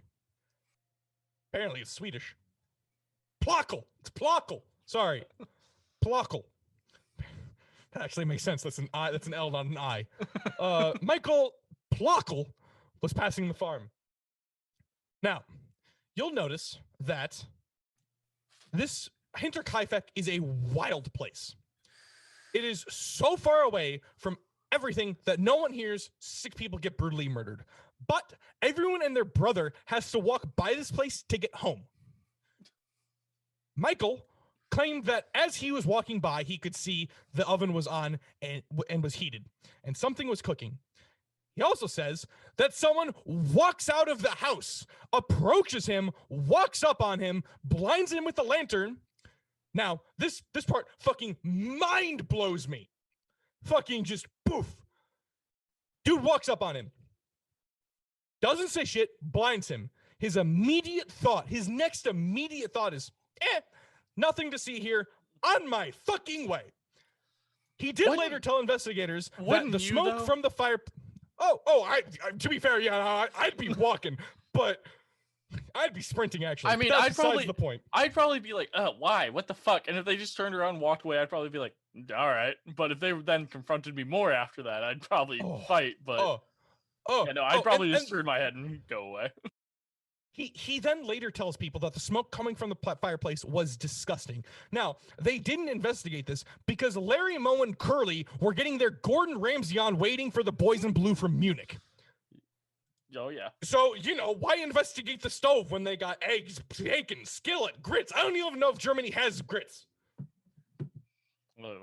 Apparently it's Swedish. Plockel. It's Plockel. Sorry. Plockel. That actually makes sense. That's an I. That's an L, not an I. Michael Plockel was passing the farm. Now, you'll notice that this Hinterkiafeck is a wild place. It is so far away from everything that no one hears 6 people get brutally murdered. But everyone and their brother has to walk by this place to get home. Michael claimed that as he was walking by, he could see the oven was on and was heated, and something was cooking. He also says that someone walks out of the house, approaches him, walks up on him, blinds him with a lantern. Now, this part fucking mind blows me. Fucking just poof. Dude walks up on him. Doesn't say shit, blinds him. His next immediate thought is, nothing to see here, on my fucking way. He did later tell investigators that the smoke from the fire... I to be fair, yeah, I'd be walking, but I'd be sprinting, actually. I mean, that's besides the point. I'd probably be like, why? What the fuck? And if they just turned around and walked away, I'd probably be like, all right. But if they then confronted me more after that, I'd probably fight, but... I'd probably just turn my head and go away. He then later tells people that the smoke coming from the fireplace was disgusting. Now, they didn't investigate this because Larry, Moe, and Curly were getting their Gordon Ramsay on waiting for the boys in blue from Munich. Oh, yeah. So, why investigate the stove when they got eggs, bacon, skillet, grits? I don't even know if Germany has grits.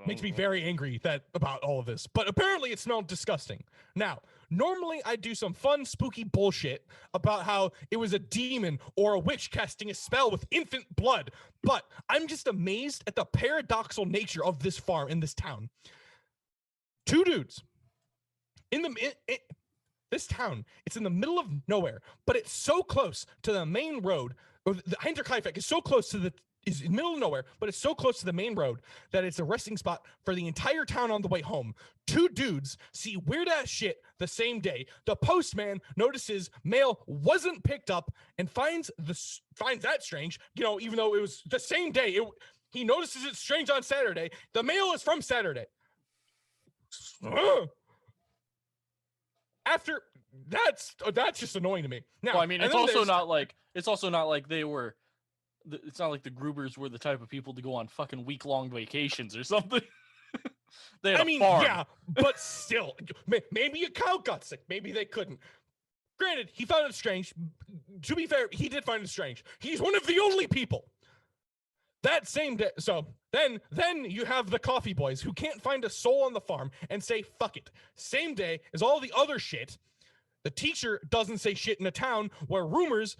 Makes me very angry about all of this. But apparently it smelled disgusting. Now, normally I do some fun, spooky bullshit about how it was a demon or a witch casting a spell with infant blood. But I'm just amazed at the paradoxical nature of this farm in this town. Two dudes in this town. It's in the middle of nowhere, but it's so close to the main road. Or the Hinterkiafeck is so close to is in the middle of nowhere, but it's so close to the main road that it's a resting spot for the entire town on the way home. Two dudes see weird ass shit the same day. The postman notices mail wasn't picked up and finds that strange, even though it was the same day. He notices it's strange on Saturday. The mail is from Saturday. After that's just annoying to me. Now, I mean, it's also not like they were. It's not like the Grubers were the type of people to go on fucking week-long vacations or something. They had a farm. Yeah, but still, maybe a cow got sick. Maybe they couldn't. Granted, he found it strange. To be fair, he did find it strange. He's one of the only people. That same day, so then you have the coffee boys who can't find a soul on the farm and say, fuck it. Same day as all the other shit, the teacher doesn't say shit in a town where rumors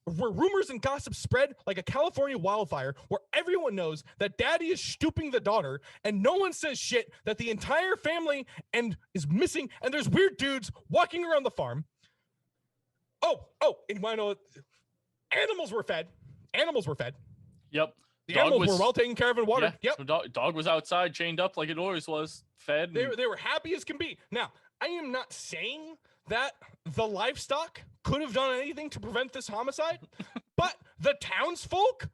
and gossip spread like a California wildfire, where everyone knows that daddy is stooping the daughter and no one says shit, that the entire family is missing and there's weird dudes walking around the farm. And you want to know, animals were fed. Yep. The animals were well taken care of and watered. Yeah, yep. So dog was outside, chained up like it always was, fed. They were happy as can be. Now, I am not saying that the livestock could have done anything to prevent this homicide, but the townsfolk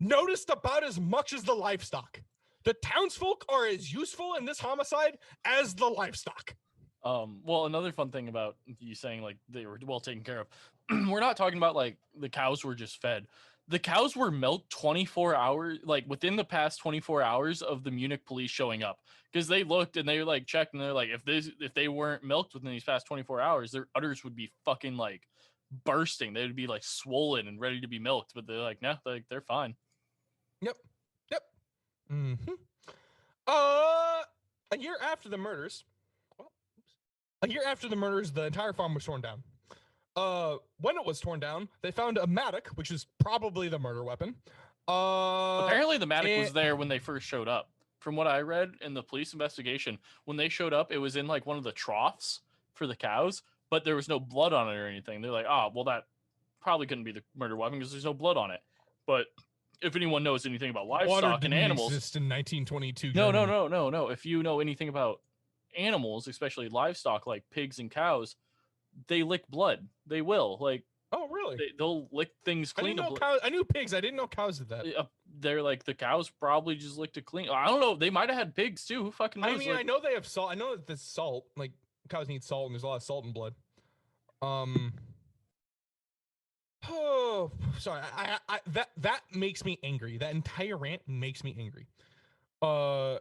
noticed about as much as the livestock. The townsfolk are as useful in this homicide as the livestock. Well, another fun thing about you saying like they were well taken care of, we're not talking about like the cows were just fed. The cows were milked 24 hours, like within the past 24 hours of the Munich police showing up, because they looked and they like checked and they're like, if they weren't milked within these past 24 hours, their udders would be fucking like bursting. They would be like swollen and ready to be milked, but they're like, no, they're fine. Yep. Mm-hmm. A year after the murders, the entire farm was torn down. When it was torn down, they found a mattock, which is probably the murder weapon. Apparently the mattock was there when they first showed up. From what I read in the police investigation, when they showed up, it was in like one of the troughs for the cows, but there was no blood on it or anything. They're like, well, that probably couldn't be the murder weapon because there's no blood on it. But if anyone knows anything about livestock and animals, exist in 1922. No. If you know anything about animals, especially livestock like pigs and cows, they lick blood. They will. Like, oh, really? They'll lick things clean. I knew pigs. I didn't know cows did that. They're like, the cows probably just licked it clean. I don't know. They might have had pigs too. Who fucking knows? I mean, I know they have salt. I know that there's salt. Like, cows need salt, and there's a lot of salt in blood. Oh, sorry. That makes me angry. That entire rant makes me angry. Now,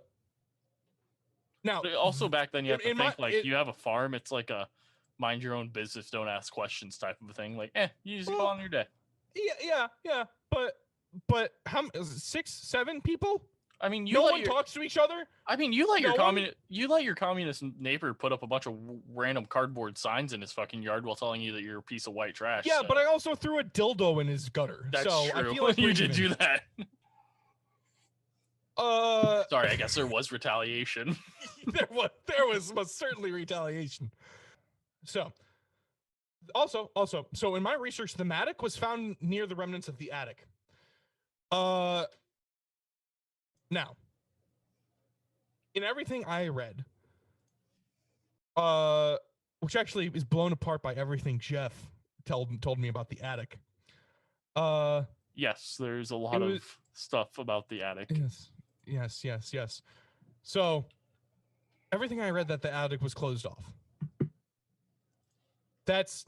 also back then you have to think you have a farm. It's like a mind your own business, don't ask questions type of a thing. Like, you just go on your day. Yeah. But how 6, 7 people? I mean, No one talks to each other. I mean, you let your communist neighbor put up a bunch of random cardboard signs in his fucking yard while telling you that you're a piece of white trash. Yeah, so. but I also threw a dildo in his gutter. That's so true. I feel like you did do that. Sorry, I guess there was retaliation. there was most certainly retaliation. So, also, so in my research, the attic was found near the remnants of the attic. Now, in everything I read, which actually is blown apart by everything Jeff told me about the attic. Yes, there's a lot of stuff about the attic. Yes. So, everything I read that the attic was closed off. That's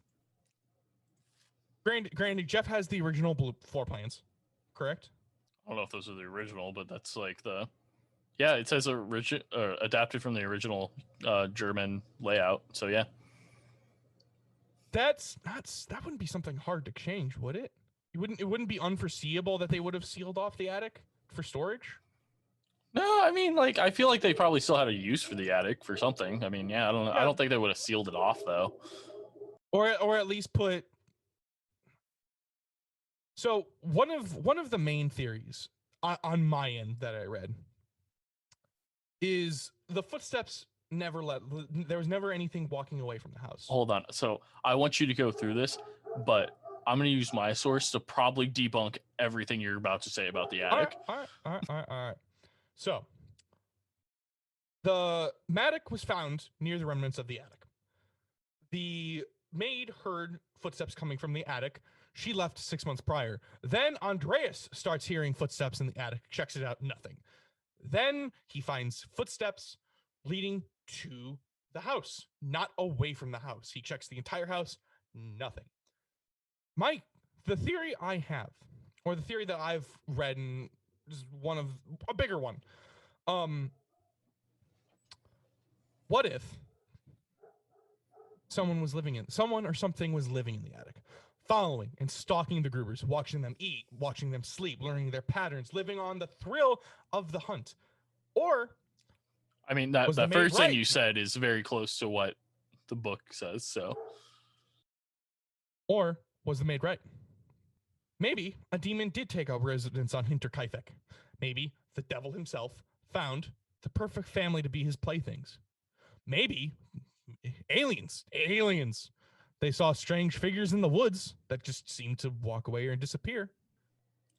granted. Jeff has the original floor plans, correct? I don't know if those are the original, but that's like the. Yeah, it says adapted from the original German layout. So yeah. That wouldn't be something hard to change, would it? It wouldn't be unforeseeable that they would have sealed off the attic for storage. No, I mean, like, I feel like they probably still had a use for the attic for something. I mean, yeah, I don't know. Yeah. I don't think they would have sealed it off though. Or at least put. So one of the main theories on my end that I read is the footsteps there was never anything walking away from the house. Hold on. So I want you to go through this, but I'm going to use my source to probably debunk everything you're about to say about the attic. All right. So the attic was found near the remnants of the attic. The maid heard footsteps coming from the attic. She left 6 months prior. Then Andreas starts hearing footsteps in the attic, checks it out, nothing. Then he finds footsteps leading to the house, not away from the house. He checks the entire house, nothing. The theory I have, or the theory that I've read, and is one of a bigger one. What if someone or something was living in the attic, following and stalking the Grubers, watching them eat, watching them sleep, learning their patterns, living on the thrill of the hunt? Or, I mean, that first thing you said is very close to what the book says, so. Or was the maid right? Maybe a demon did take up residence on Hinterkiafeck. Maybe the devil himself found the perfect family to be his playthings. Maybe aliens. They saw strange figures in the woods that just seemed to walk away or disappear.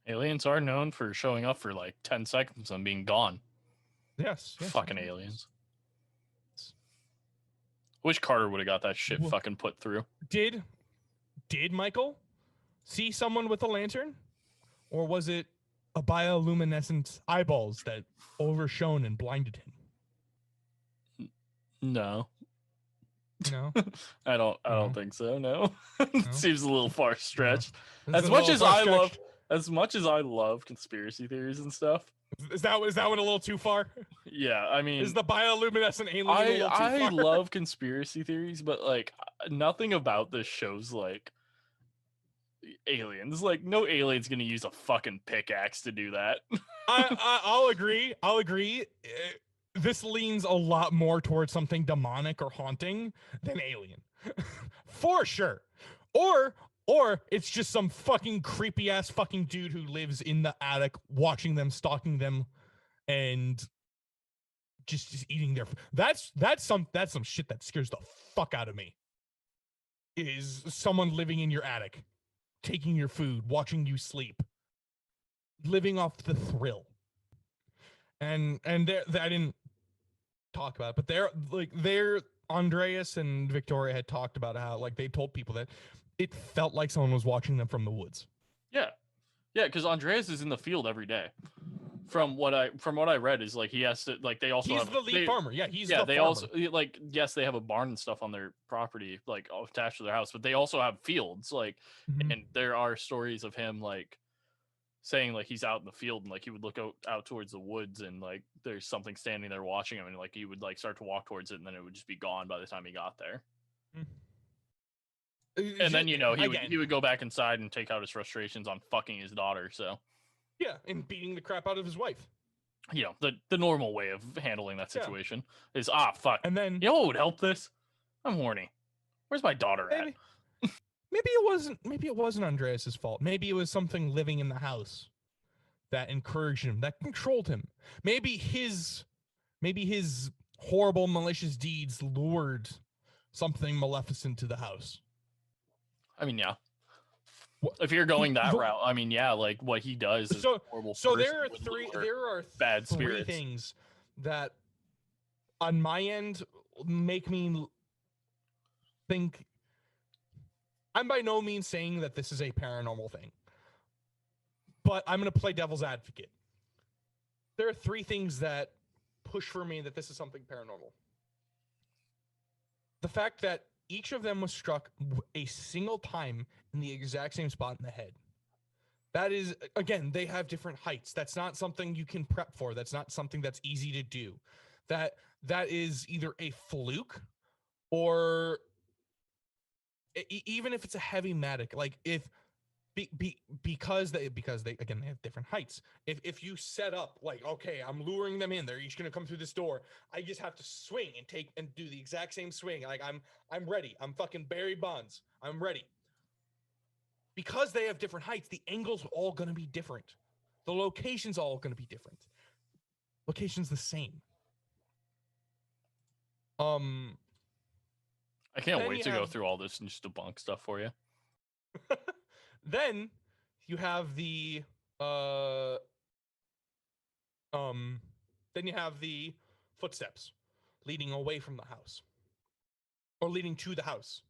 Aliens are known for showing up for like 10 seconds and being gone. Yes. Fucking aliens. Wish Carter would have got that shit fucking put through. Did Michael see someone with a lantern? Or was it a bioluminescent eyeballs that overshone and blinded him? No. No? I don't think so, no. Seems a little far stretched. No. As much as I love conspiracy theories and stuff. Is that one a little too far? Yeah, I mean, is the bioluminescent alien a little too far? I love conspiracy theories, but like nothing about this shows like aliens. Like no alien's gonna use a fucking pickaxe to do that. I'll agree. This leans a lot more towards something demonic or haunting than alien, for sure. Or it's just some fucking creepy ass fucking dude who lives in the attic, watching them, stalking them, and just eating their. That's some shit that scares the fuck out of me. Is someone living in your attic, taking your food, watching you sleep, living off the thrill. And I didn't talk about it, but they're Andreas and Victoria had talked about how like they told people that it felt like someone was watching them from the woods. Yeah, because Andreas is in the field every day. From what I read is like he has to like they also he's have, the lead farmer. Yeah, he's yeah. The they farmer. Also like yes they have a barn and stuff on their property like attached to their house, but they also have fields like and there are stories of him like saying like he's out in the field and like he would look out towards the woods and like there's something standing there watching him and like he would like start to walk towards it and then it would just be gone by the time he got there. And then he would go back inside and take out his frustrations on fucking his daughter. So yeah, and beating the crap out of his wife. the normal way of handling that Yeah. situation is fuck. And then You know what would help this? I'm horny. Where's my daughter at? maybe it wasn't Andreas's fault. Maybe it was something living in the house that encouraged him, that controlled him. Maybe his horrible, malicious deeds lured something maleficent to the house. I mean, yeah. If you're going that route, I mean, yeah, like what he does is horrible. So there are bad three spirits. things that on my end make me think. I'm by no means saying that this is a paranormal thing, but I'm going to play devil's advocate. There are three things that push for me that this is something paranormal. The fact that each of them was struck a single time in the exact same spot in the head. That is, again, they have different heights. That's not something you can prep for. That's not something that's easy to do. That is either a fluke or even if it's a heavy medic, like if because they again they have different heights. If you set up like, okay, I'm luring them in, they're each gonna come through this door. I just have to swing and do the exact same swing. Like I'm ready. I'm fucking Barry Bonds. I'm ready. Because they have different heights, the angles are all gonna be different. The location's all gonna be different. Location's the same. I can't wait to go through all this and just debunk stuff for you. Then you have the footsteps leading away from the house or leading to the house.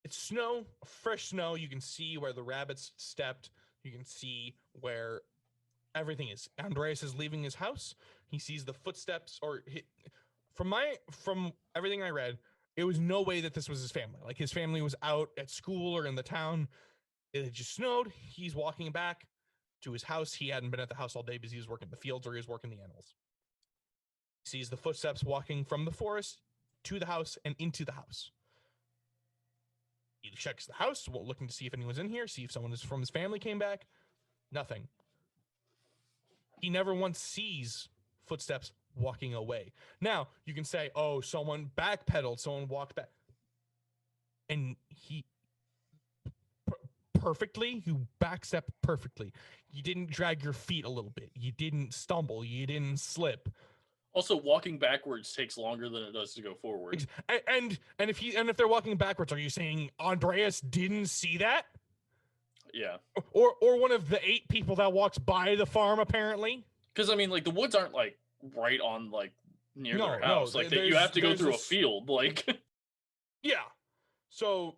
It's snow, fresh snow. You can see where the rabbits stepped. You can see where everything is. Andreas is leaving his house. He sees the footsteps, from everything I read, it was no way that this was his family. Like his family was out at school or in the town. It had just snowed. He's walking back to his house. He hadn't been at the house all day because he was working the fields or he was working the animals. He sees the footsteps walking from the forest to the house and into the house. He checks the house, looking to see if anyone's in here, see if someone from his family came back. Nothing. He never once sees footsteps walking away. Now, you can say, oh, someone backpedaled, someone walked back. And he perfectly, you backstep perfectly. You didn't drag your feet a little bit. You didn't stumble. You didn't slip. Also, walking backwards takes longer than it does to go forward. And if they're walking backwards, are you saying Andreas didn't see that? Yeah. Or one of the 8 people that walks by the farm, apparently? Because I mean, like the woods aren't like right on like near their house. Like you have to go through a field. Like yeah. So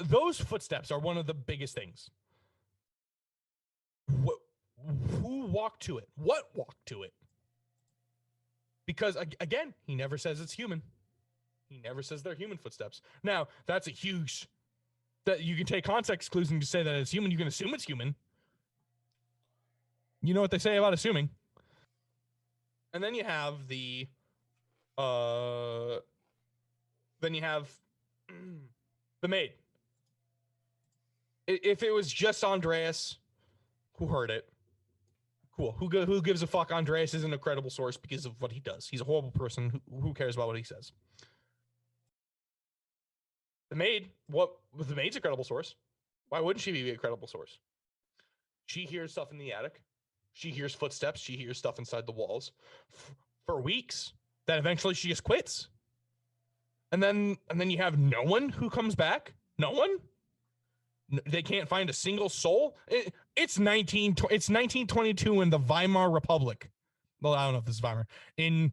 those footsteps are one of the biggest things. Who walked to it? What walked to it? Because again, he never says it's human. He never says they're human footsteps. Now, that's a huge that you can take context clues and just say that it's human. You can assume it's human. You know what they say about assuming. And then you have the maid. If it was just Andreas who heard it, cool. Who gives a fuck? Andreas isn't a credible source because of what he does. He's a horrible person. Who cares about what he says? The maid's a credible source. Why wouldn't she be a credible source? She hears stuff in the attic. She hears footsteps. She hears stuff inside the walls for weeks. Then eventually she just quits. And then you have no one who comes back. No one. They can't find a single soul. It's 1922 in the Weimar Republic. Well, I don't know if this is Weimar. In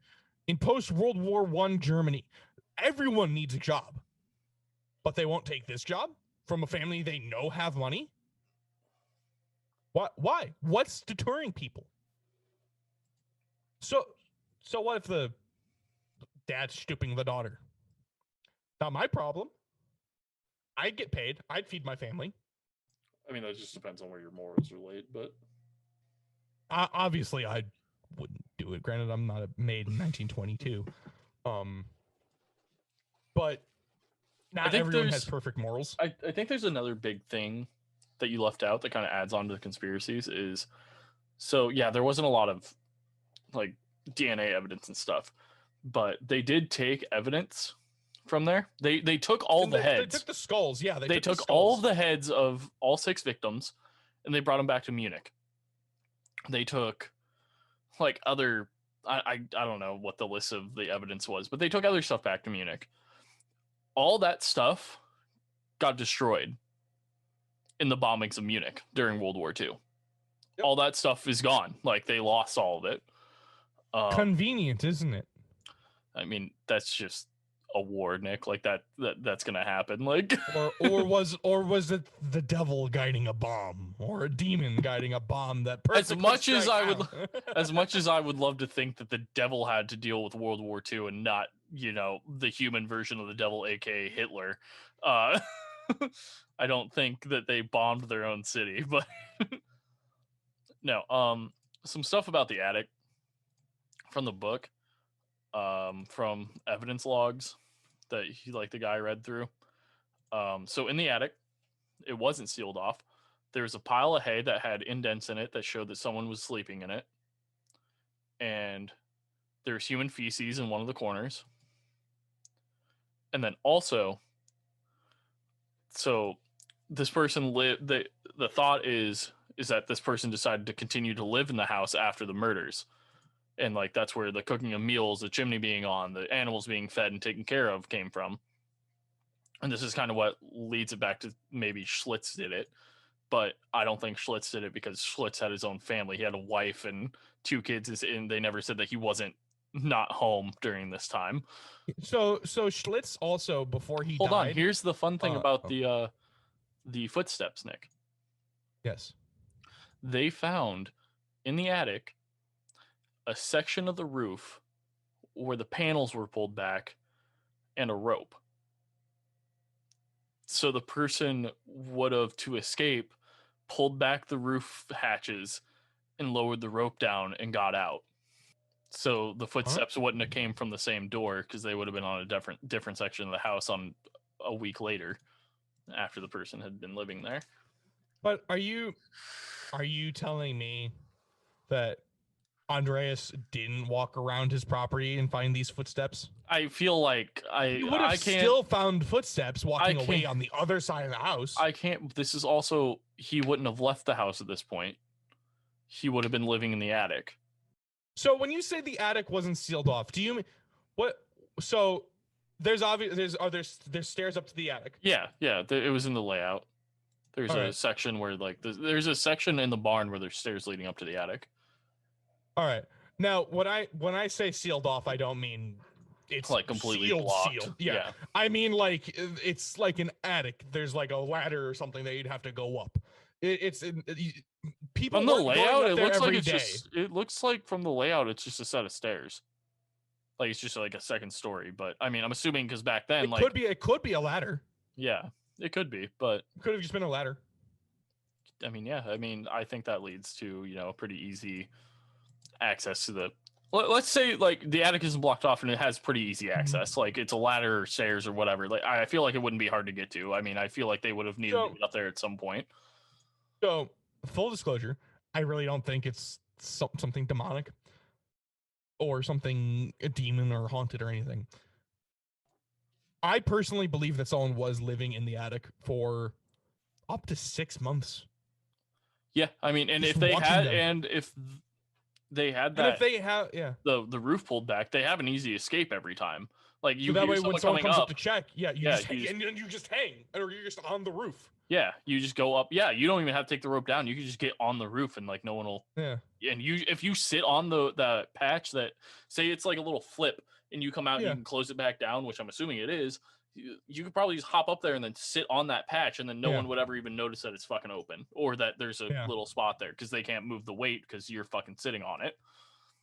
post World War I Germany, everyone needs a job, but they won't take this job from a family they know have money. Why? What's deterring people? So what if the dad's stooping the daughter? Not my problem. I'd get paid. I'd feed my family. I mean, that just depends on where your morals are laid, but obviously I wouldn't do it. Granted, I'm not a maid in 1922. But not everyone has perfect morals. I think there's another big thing that you left out that kind of adds on to the conspiracies is, so yeah, there wasn't a lot of like DNA evidence and stuff, but they did take evidence from there. They took all the heads. They took the skulls. Yeah, they took all of the heads of all 6 victims, and they brought them back to Munich. They took like other, I don't know what the list of the evidence was, but they took other stuff back to Munich. All that stuff got destroyed in the bombings of Munich during World War II. Yep. All that stuff is gone. Like, they lost all of it. Convenient, isn't it? I mean, that's just a war, Nick. Like that's gonna happen. Like, or was it the devil guiding a bomb, or a demon guiding a bomb that as much as I would love to think that the devil had to deal with World War II and not, you know, the human version of the devil, aka Hitler. I don't think that they bombed their own city, but no. Some stuff about the attic from the book, from evidence logs that the guy read through. So in the attic, it wasn't sealed off. There's a pile of hay that had indents in it that showed that someone was sleeping in it. And there's human feces in one of the corners. And then also, so this person lived, the thought is that this person decided to continue to live in the house after the murders. And like, that's where the cooking of meals, the chimney being on, the animals being fed and taken care of came from. And this is kind of what leads it back to maybe Schlitz did it. But I don't think Schlitz did it because Schlitz had his own family. He had a wife and 2 kids, and they never said that he wasn't not home during this time. So Schlitz also, before he died... Hold on, here's the fun thing about the footsteps, Nick. Yes. They found in the attic a section of the roof where the panels were pulled back and a rope. So the person would have, to escape, pulled back the roof hatches and lowered the rope down and got out. So the footsteps wouldn't have came from the same door, because they would have been on a different section of the house on a week later after the person had been living there. But are you telling me that Andreas didn't walk around his property and find these footsteps? I feel like you would have still found footsteps walking away on the other side of the house. I can't. This is also, he wouldn't have left the house at this point. He would have been living in the attic. So when you say the attic wasn't sealed off, do you mean what? So there's stairs up to the attic. Yeah, it was in the layout. There's a section where there's a section in the barn where there's stairs leading up to the attic. All right. Now, when I say sealed off, I don't mean it's like completely sealed. Yeah. I mean, like, it's like an attic. There's like a ladder or something that you'd have to go up. People from the layout, it looks like it's day. just. It looks like from the layout, it's just a set of stairs. Like, it's just like a second story. But I mean, I'm assuming because back then, it could be a ladder. Yeah, it could be, but it could have just been a ladder. I mean, yeah. I mean, I think that leads to, you know, pretty easy access to the. Let's say like the attic isn't blocked off and it has pretty easy access. Like, it's a ladder or stairs or whatever. Like, I feel like it wouldn't be hard to get to. I mean, I feel like they would have needed to get up there at some point. So, full disclosure, I really don't think it's something demonic or something a demon or haunted or anything. I personally believe that someone was living in the attic for up to 6 months. Yeah, I mean, and if they had, and if they had that, and if they have, the roof pulled back, they have an easy escape every time. Like, you so that way when someone comes up to check, you just hang, or you're just on the roof. Yeah, you just go up. Yeah, you don't even have to take the rope down. You can just get on the roof, and like no one will. Yeah. And if you sit on the patch that, say it's like a little flip, and you come out and you can close it back down, which I'm assuming it is. You could probably just hop up there and then sit on that patch, and then no one would ever even notice that it's fucking open or that there's a little spot there, because they can't move the weight because you're fucking sitting on it.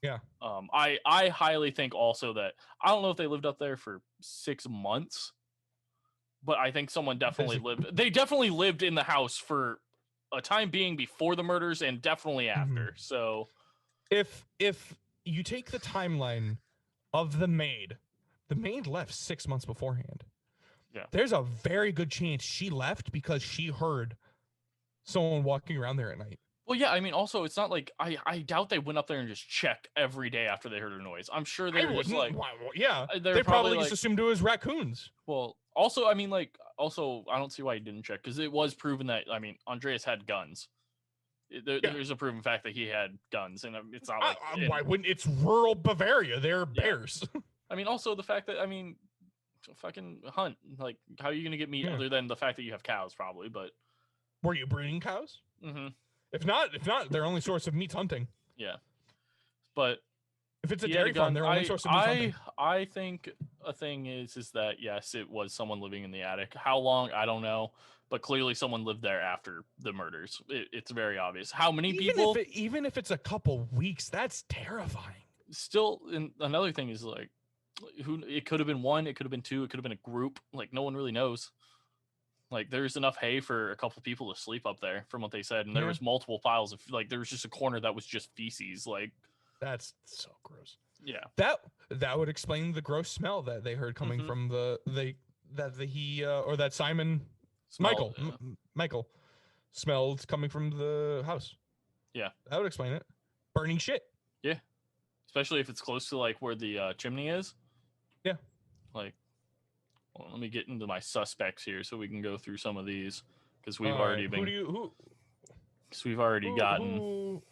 Yeah. I highly think also that, I don't know if they lived up there for 6 months, but I think someone definitely lived. They definitely lived in the house for a time being before the murders and definitely after. Mm-hmm. So if you take the timeline of the maid left 6 months beforehand. Yeah. There's a very good chance she left because she heard someone walking around there at night. Well, yeah, I mean, also, it's not like I doubt they went up there and just checked every day after they heard a noise. I'm sure they were just like, yeah, they're they probably like, just assumed it was raccoons. Well, also, I mean, like, also, I don't see why he didn't check because it was proven that, I mean, Andreas had guns. There's a proven fact that he had guns, and it's not like why wouldn't it's rural Bavaria? They're bears. I mean, also the fact that fucking hunt. Like, how are you gonna get meat other than the fact that you have cows, probably? But were you breeding cows? Mm-hmm. If not, their only source of meat's hunting. Yeah, but if it's a dairy farm, their only source of meat's hunting. I think a thing is that yes, it was someone living in the attic. How long? I don't know. But clearly someone lived there after the murders. It's very obvious. How many people? Even if it's a couple weeks, that's terrifying. Still, and another thing is like, it could have been one, it could have been two, it could have been a group. Like, no one really knows. Like, there's enough hay for a couple people to sleep up there, from what they said. And there was multiple piles of, like, there was just a corner that was just feces. Like, that's so gross. Yeah. That would explain the gross smell that they heard coming from that Simon. Michael smelled coming from the house. Yeah, that would explain it. Burning shit. Yeah, especially if it's close to like where the chimney is. Yeah. Like, well, let me get into my suspects here so we can go through some of these because we've already been. Because we've already gotten. Who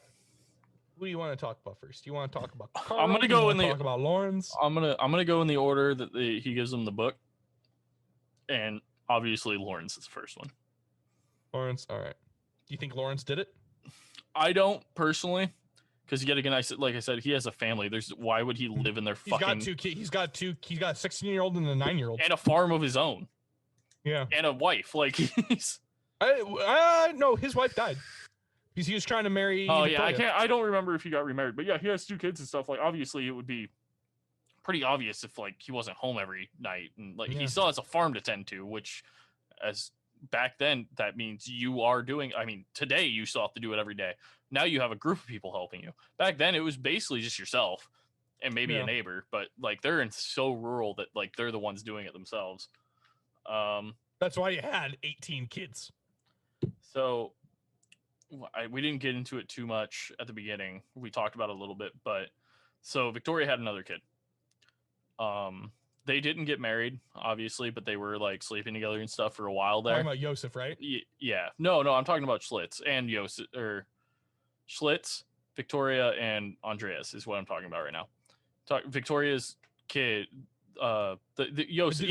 do you want to talk about first? Do you want to talk about? Carl? I'm gonna go in the talk about Lawrence. I'm gonna go in the order that he gives them the book, and obviously Lawrence is the first one. Lawrence, all right. Do you think Lawrence did it? I don't personally, because yet again, like I said, he has a family. Why would he live in their fucking? He's got a 16-year-old and a 9-year-old, and a farm of his own. Yeah, and a wife. Like he's. No, his wife died because he was trying to marry. Oh yeah, I don't remember if he got remarried, but yeah, he has 2 kids and stuff. Like, obviously, it would be pretty obvious if like he wasn't home every night, and like he still has a farm to tend to, which, as back then, that means you are doing. I mean, today you still have to do it every day. Now you have a group of people helping you. Back then, it was basically just yourself and maybe a neighbor, but like they're in so rural that like they're the ones doing it themselves. That's why you had 18 kids. So we didn't get into it too much at the beginning. We talked about it a little bit, but so Victoria had another kid. They didn't get married, obviously, but they were like sleeping together and stuff for a while there. Talking about Joseph, right? Yeah. No, I'm talking about Schlitz and Joseph, or Schlitz, Victoria, and Andreas is what I'm talking about right now. Victoria's kid. Joseph.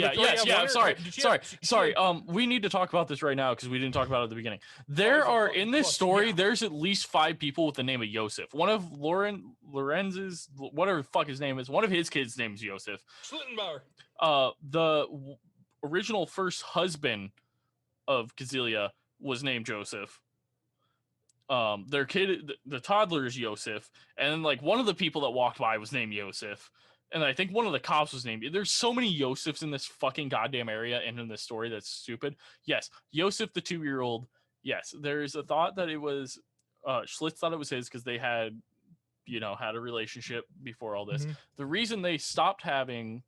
Sorry. We need to talk about this right now because we didn't talk about it at the beginning. There are in this story. There's at least 5 people with the name of Joseph. One of Lorenz's, whatever the fuck his name is. One of his kids' name's Joseph. Schlittenbauer. The original first husband of Kazelia was named Joseph. Their kid, the toddler, is Joseph, and then like one of the people that walked by was named Joseph. And I think one of the cops was named. There's so many Josephs in this fucking goddamn area and in this story that's stupid. Yes, Joseph, the 2-year-old. Yes, there's a thought that it was Schlitz thought it was his because they had a relationship before all this. The reason they stopped seeing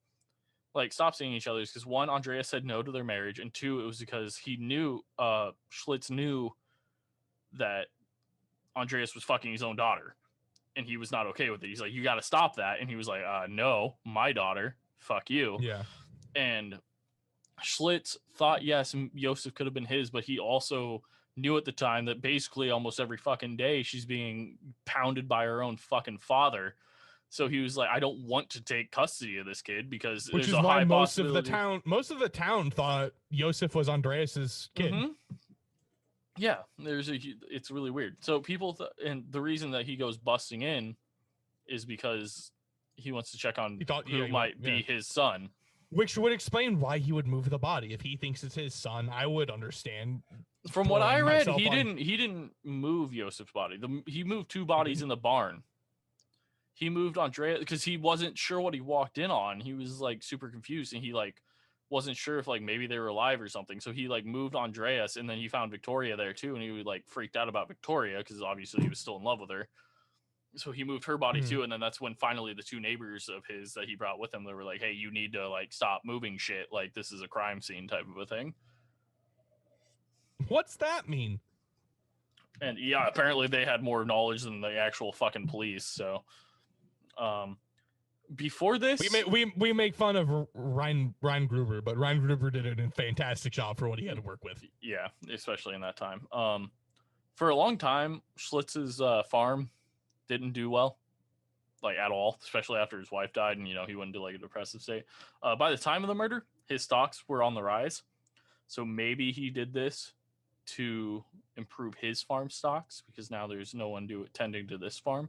each other is because 1, Andreas said no to their marriage, and 2, it was because he knew Schlitz knew that Andreas was fucking his own daughter. And he was not okay with it. He's like, you got to stop that. And he was like, no, my daughter, fuck you. Yeah. And Schlitz thought, yes, Joseph could have been his, but he also knew at the time that basically almost every fucking day she's being pounded by her own fucking father. So he was like, I don't want to take custody of this kid because which is why most of the town thought Joseph was Andreas's kid. Yeah, it's really weird. So people, and the reason that he goes busting in is because he wants to check on who might be his son. Which would explain why he would move the body. If he thinks it's his son, I would understand. From what I read, he didn't move Joseph's body. He moved 2 bodies in the barn. He moved Andrea because he wasn't sure what he walked in on. He was like super confused, and he like wasn't sure if like maybe they were alive or something. So he like moved Andreas, and then he found Victoria there too, and he like freaked out about Victoria because obviously he was still in love with her. So he moved her body too, and then that's when finally the 2 neighbors of his that he brought with him, they were like, hey, you need to like stop moving shit, like this is a crime scene type of a thing. What's that mean? And yeah, apparently they had more knowledge than the actual fucking police. So, before this, we make fun of Ryan Gruber, but Ryan Gruber did a fantastic job for what he had to work with. Yeah, especially in that time. For a long time, Schlitz's farm didn't do well, like at all, especially after his wife died and he went into like a depressive state. By the time of the murder, his stocks were on the rise, so maybe he did this to improve his farm stocks because now there's no one tending to this farm.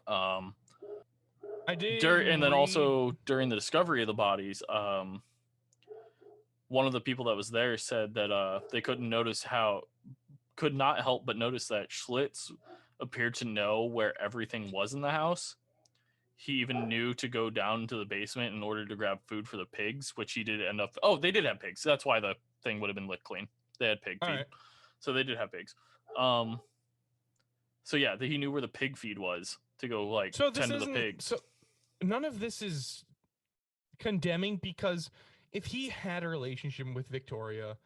I did, and then also during the discovery of the bodies, one of the people that was there said that they could not help but notice that Schlitz appeared to know where everything was in the house. He even knew to go down to the basement in order to grab food for the pigs, which he did end up. Oh, they did have pigs. That's why the thing would have been licked clean. They had pig feed. Right. So they did have pigs. So yeah, he knew where the pig feed was to go tend to the pigs. So none of this is condemning, because if he had a relationship with Victoria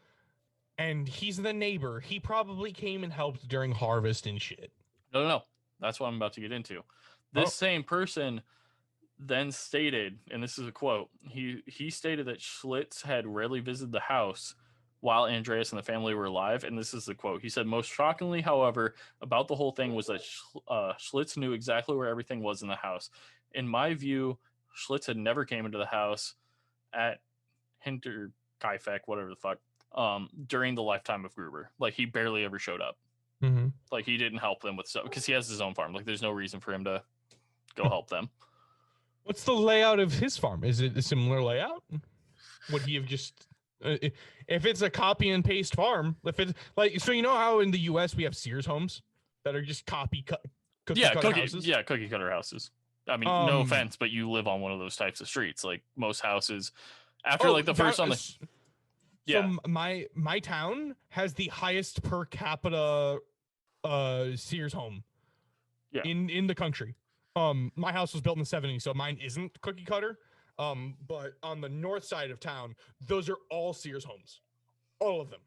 and he's the neighbor, he probably came and helped during harvest and shit. No. That's what I'm about to get into. This same person then stated, and this is a quote, he stated that Schlitz had rarely visited the house while Andreas and the family were alive, and this is the quote. He said, "Most shockingly, however, about the whole thing was that Schlitz knew exactly where everything was in the house. In my view, Schlitz had never came into the house at Hinterkiafeck, whatever the fuck, during the lifetime of Gruber. Like, he barely ever showed up. Mm-hmm. Like, he didn't help them with stuff because he has his own farm. Like, there's no reason for him to go help them." What's the layout of his farm? Is it a similar layout? Would he have just... if it's a copy and paste farm, if it's like, so how in the US we have Sears homes that are just cookie cutter houses? Yeah, cookie cutter houses. I mean, no offense, but you live on one of those types of streets. Like, most houses, after the first on the... Yeah. So my town has the highest per capita Sears home in the country. My house was built in the 70s, so mine isn't cookie cutter. But on the north side of town, those are all Sears homes, all of them.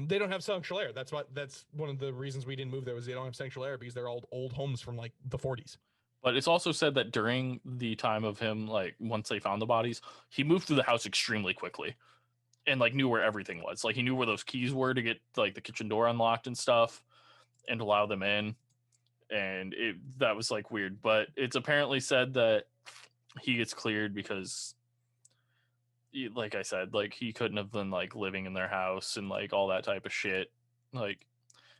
They don't have central air. That's one of the reasons we didn't move there, was they don't have central air, because they're all old homes from like the 40s. But it's also said that during the time of him, like once they found the bodies, he moved through the house extremely quickly, and like knew where everything was. Like, he knew where those keys were to get like the kitchen door unlocked and stuff, and allow them in. And that was like weird, but it's apparently said that he gets cleared because, like I said, like he couldn't have been like living in their house and like all that type of shit. Like,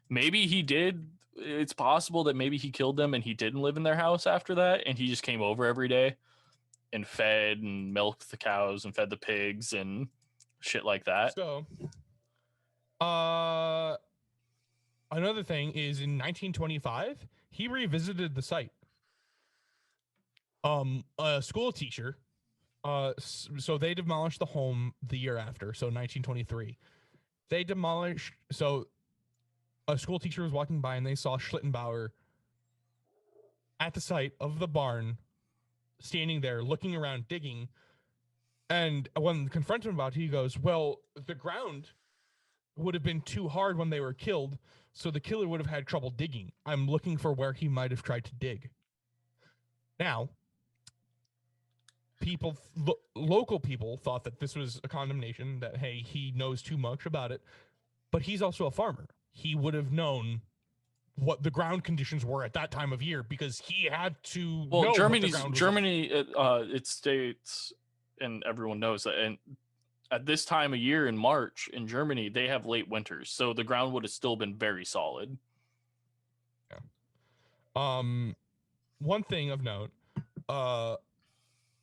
maybe he did. It's possible that maybe he killed them and he didn't live in their house after that, and he just came over every day and fed and milked the cows and fed the pigs and shit like that. So, another thing is, in 1925, he revisited the site. A school teacher, so they demolished the home the year after, so 1923. They demolished, so a school teacher was walking by and they saw Schlittenbauer at the site of the barn, standing there, looking around, digging. And when confronted about it, he goes, "Well, the ground would have been too hard when they were killed, so the killer would have had trouble digging. I'm looking for where he might have tried to dig." Now, local people thought that this was a condemnation, that, hey, he knows too much about it, but he's also a farmer. He would have known what the ground conditions were at that time of year, because he had to know Germany, it states, and everyone knows that, and at this time of year in March in Germany, they have late winters, so the ground would have still been very solid. Yeah. One thing of note,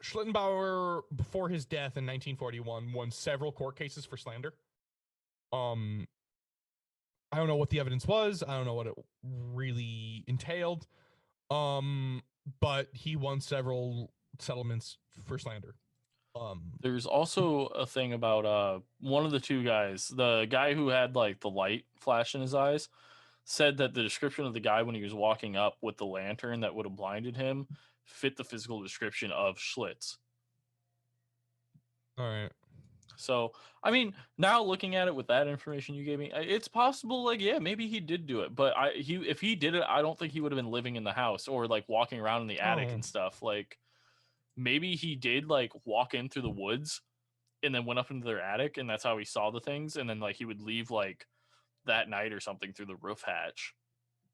Schlittenbauer, before his death in 1941, won several court cases for slander. I don't know what the evidence was. I don't know what it really entailed. But he won several settlements for slander. There's also a thing about one of the two guys, the guy who had like the light flash in his eyes, said that the description of the guy when he was walking up with the lantern that would have blinded him fit the physical description of Schlitz. All right. So, I mean, now looking at it with that information you gave me, it's possible, like, yeah, maybe he did do it. But if he did it, I don't think he would have been living in the house or like walking around in the attic and stuff. Like, maybe he did like walk in through the woods and then went up into their attic, and that's how he saw the things. And then like he would leave like that night or something through the roof hatch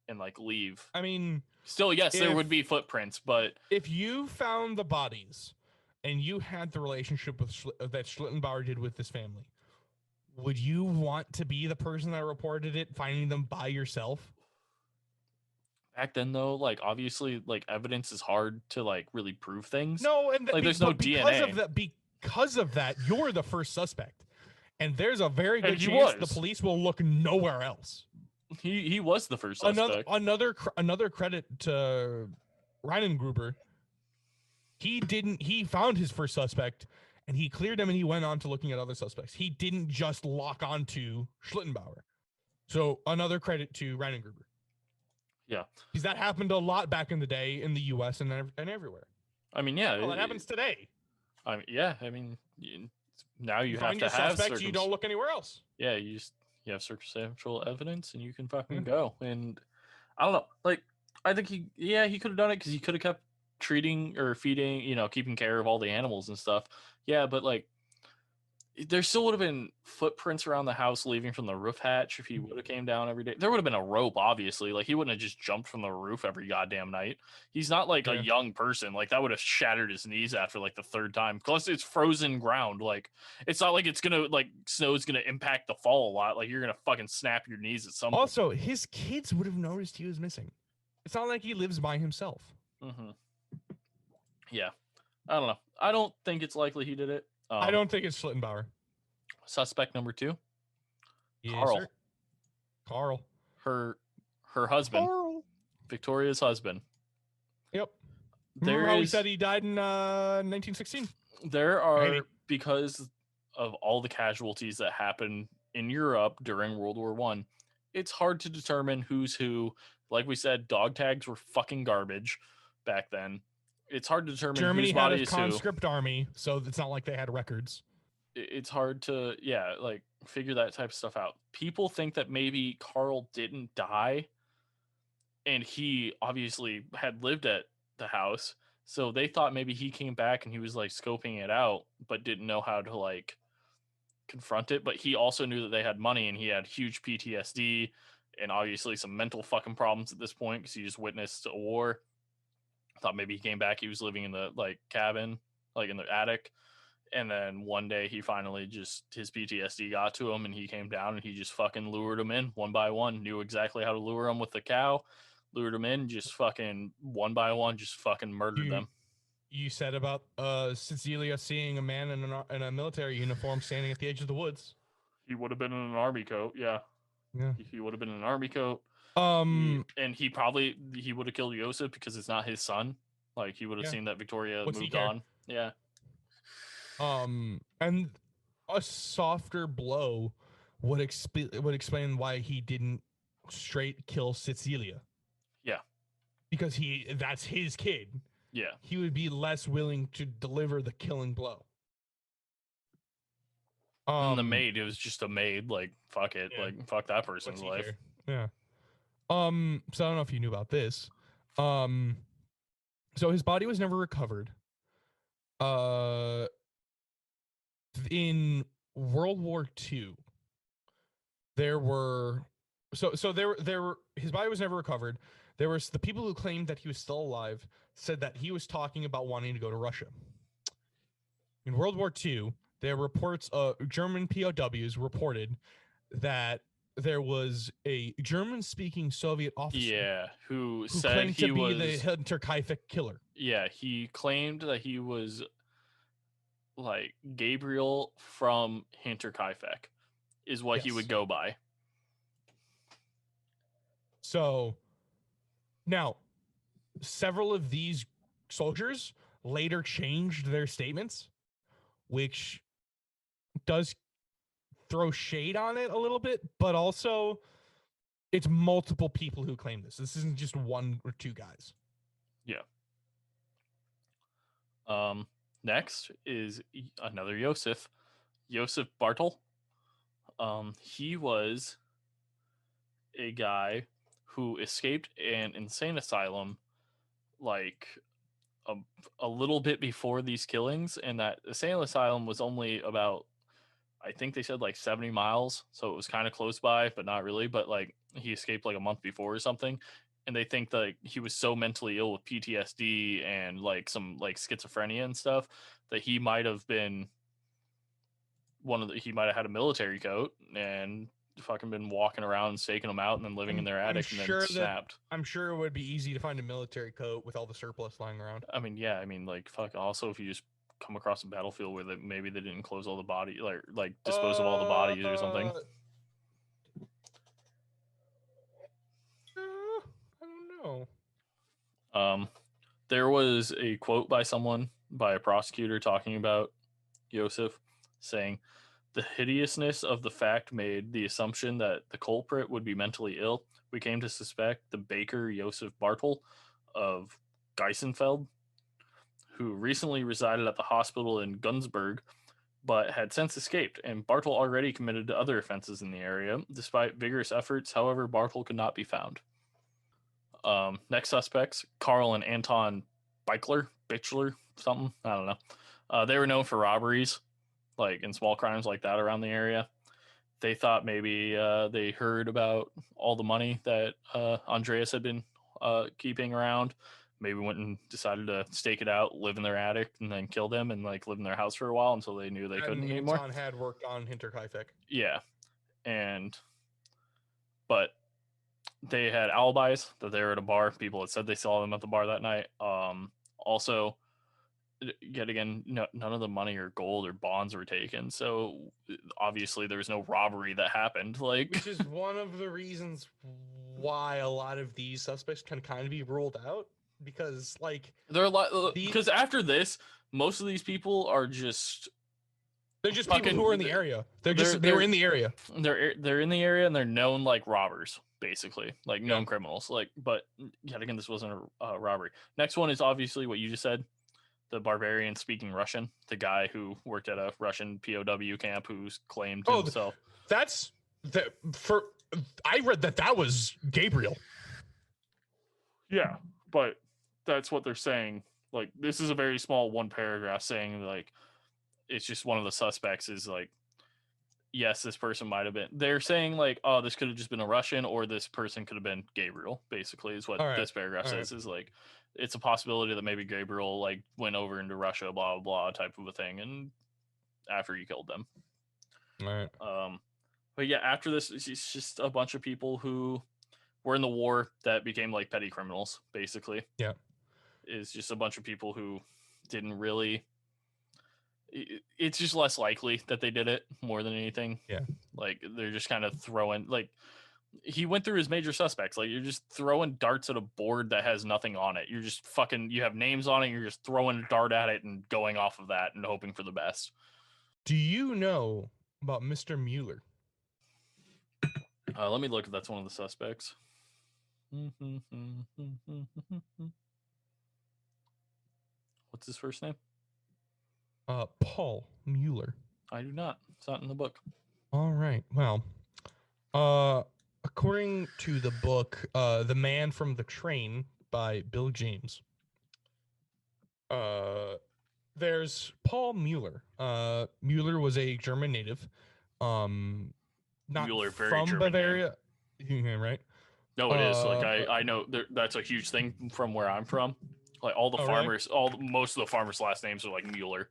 and like leave. I mean, still, yes, there would be footprints, but if you found the bodies and you had the relationship with that Schlittenbauer did with this family, would you want to be the person that reported it, finding them by yourself? back then though, like obviously like evidence is hard to like really prove things. No, and like there's no DNA. Because of that, you're the first suspect, and there's a very good And he chance the was. police will look nowhere else. He was the first suspect. Another credit to Reinengruber. He found his first suspect and he cleared him, and he went on to looking at other suspects. He didn't just lock onto Schlittenbauer. So another credit to Reinengruber. Yeah, because that happened a lot back in the day in the U.S. and everywhere. I mean, yeah, well, it happens today. I mean, yeah, I mean, now you have find to your have suspects. You don't look anywhere else. Yeah, you have circumstantial evidence, and you can fucking go. And I don't know, like I think he could have done it because he could have kept treating or feeding, keeping care of all the animals and stuff. Yeah, but like there still would have been footprints around the house leaving from the roof hatch if he would have came down every day. There would have been a rope, obviously. Like he wouldn't have just jumped from the roof every goddamn night. He's not like a young person. Like that would have shattered his knees after like the third time. Plus it's frozen ground. Like it's not like it's gonna like snow's gonna impact the fall a lot. Like you're gonna fucking snap your knees at some point. Also, his kids would have noticed he was missing. It's not like he lives by himself. Mm-hmm. Yeah. I don't know. I don't think it's likely he did it. I don't think it's Schlittenbauer. Suspect number 2, yes, Carl. Sir. Carl. Her husband. Carl. Victoria's husband. Yep. Remember how he said he died in 1916? There are, because of all the casualties that happened in Europe during World War I, it's hard to determine who's who. Like we said, dog tags were fucking garbage back then. It's hard to determine Germany whose body had a is who. conscript army, so it's not like they had records. It's hard to, like figure that type of stuff out. People think that maybe Carl didn't die, and he obviously had lived at the house, so they thought maybe he came back and he was like scoping it out, but didn't know how to like confront it. But he also knew that they had money, and he had huge PTSD and obviously some mental fucking problems at this point because he just witnessed a war. Thought maybe he came back, he was living in the like cabin, like in the attic, and then one day he finally just his PTSD got to him, and he came down and he just fucking lured him in one by one. Knew exactly how to lure him with the cow, lured him in, just fucking one by one, just fucking murdered them. You said about Cecilia seeing a man in a military uniform standing at the edge of the woods. He would have been in an army coat. Yeah. He would have been in an army coat. And he would have killed Joseph because it's not his son. Like he would have seen that Victoria moved on. Yeah. And a softer blow would explain why he didn't straight kill Cecilia. Yeah. Because that's his kid. Yeah. He would be less willing to deliver the killing blow. And the maid, it was just a maid. Like, fuck it. Yeah. Like, fuck that person's life. Yeah. So I don't know if you knew about this. So his body was never recovered. In World War II, there were his body was never recovered. There was the people who claimed that he was still alive said that he was talking about wanting to go to Russia. In World War II, there were reports German POWs reported that there was a German-speaking Soviet officer who said claimed he was the Hinterkiafeck killer. Yeah, he claimed that he was like Gabriel from Hinterkiafeck is what he would go by. So now, several of these soldiers later changed their statements, which does throw shade on it a little bit, but also it's multiple people who claim this. This isn't just one or two guys. Yeah. Next is another Joseph Josef Bartel. He was a guy who escaped an insane asylum like a little bit before these killings, and that insane asylum was only about, I think they said like 70 miles, so it was kind of close by, but not really. But like he escaped like a month before or something, and they think that he was so mentally ill with PTSD and like some like schizophrenia and stuff that he might have been he might have had a military coat and fucking been walking around and staking them out and then living in their attic and then snapped. I'm sure it would be easy to find a military coat with all the surplus lying around. I mean, yeah, I mean, like, fuck. Also, if you just come across a battlefield where maybe they didn't close all the body, like dispose of all the bodies or something. I don't know. There was a quote by a prosecutor talking about Josef, saying, "The hideousness of the fact made the assumption that the culprit would be mentally ill. We came to suspect the baker Josef Bartel of Geisenfeld, who recently resided at the hospital in Gunzburg, but had since escaped, and Bartel already committed other offenses in the area. Despite vigorous efforts, however, Bartel could not be found." Next suspects, Carl and Anton Bichler, something, I don't know. They were known for robberies, like in small crimes like that around the area. They thought maybe they heard about all the money that Andreas had been keeping around. Maybe went and decided to stake it out, live in their attic, and then kill them and like live in their house for a while until they knew they couldn't anymore. Anton had worked on Hinterkiafeck. Yeah, but they had alibis that they were at a bar. People had said they saw them at the bar that night. Also, yet again, none of the money or gold or bonds were taken, so obviously there was no robbery that happened. Like, which is one of the reasons why a lot of these suspects can kind of be ruled out, because like they're a lot. Because after this, most of these people are just they're just people who are in the area. They were in the area. They're in the area and they're known like robbers, basically, like known criminals. Like, but yet again, this wasn't a robbery. Next one is obviously what you just said. The barbarian speaking Russian, the guy who worked at a Russian POW camp who's claimed himself. I read that was Gabriel. Yeah, but that's what they're saying. Like, this is a very small one paragraph saying like it's just one of the suspects is like, yes, this person might have been. They're saying like, oh, this could have just been a Russian, or this person could have been Gabriel. Basically, is what this paragraph says. Is like, it's a possibility that maybe Gabriel like went over into Russia, blah blah blah, type of a thing, and after he killed them. All right. But yeah, after this, it's just a bunch of people who were in the war that became like petty criminals, basically. Yeah. Is just a bunch of people who didn't really. It's just less likely that they did it more than anything. Yeah. Like, they're just kind of throwing, like, he went through his major suspects. Like, you're just throwing darts at a board that has nothing on it. You're just you have names on it. You're just throwing a dart at it and going off of that and hoping for the best. Do you know about Mr. Mueller? Let me look if that's one of the suspects. What's his first name? Paul Mueller. I do not. It's not in the book. All right. Well, according to the book, The Man from the Train by Bill James, there's Paul Mueller. Mueller was a German native. Not Mueller, very from German Bavaria. Right? No, it is. Like, I know that's a huge thing from where I'm from. Like, all the farmers, really? Most of the farmers' last names are like Mueller.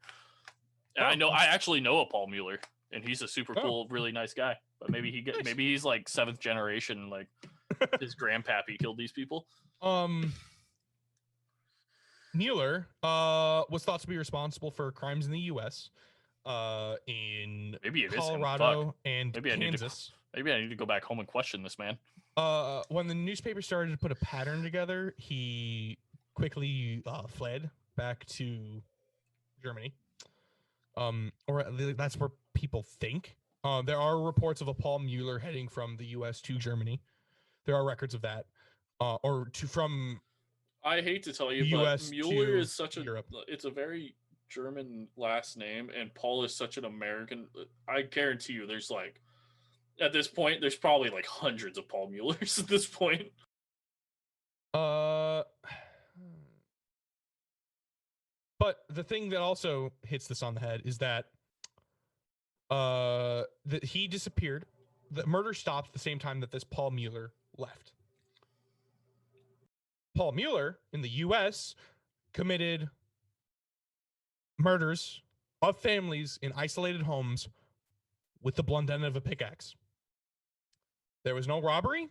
And I actually know a Paul Mueller, and he's a super cool, really nice guy. But maybe he's like 7th generation, like his grandpappy killed these people. Mueller was thought to be responsible for crimes in the U.S. In Colorado and Kansas. Maybe I need to go back home and question this man. When the newspaper started to put a pattern together, he quickly fled back to Germany. Or that's where people think. There are reports of a Paul Mueller heading from the U.S. to Germany. There are records of that. From I hate to tell you, US but Mueller is such Europe. It's a very German last name, and Paul is such an American. I guarantee you, there's like, at this point, there's probably like hundreds of Paul Muellers at this point. But the thing that also hits this on the head is that that he disappeared. The murder stopped at the same time that this Paul Mueller left. Paul Mueller in the U.S. committed murders of families in isolated homes with the blunt end of a pickaxe. There was no robbery.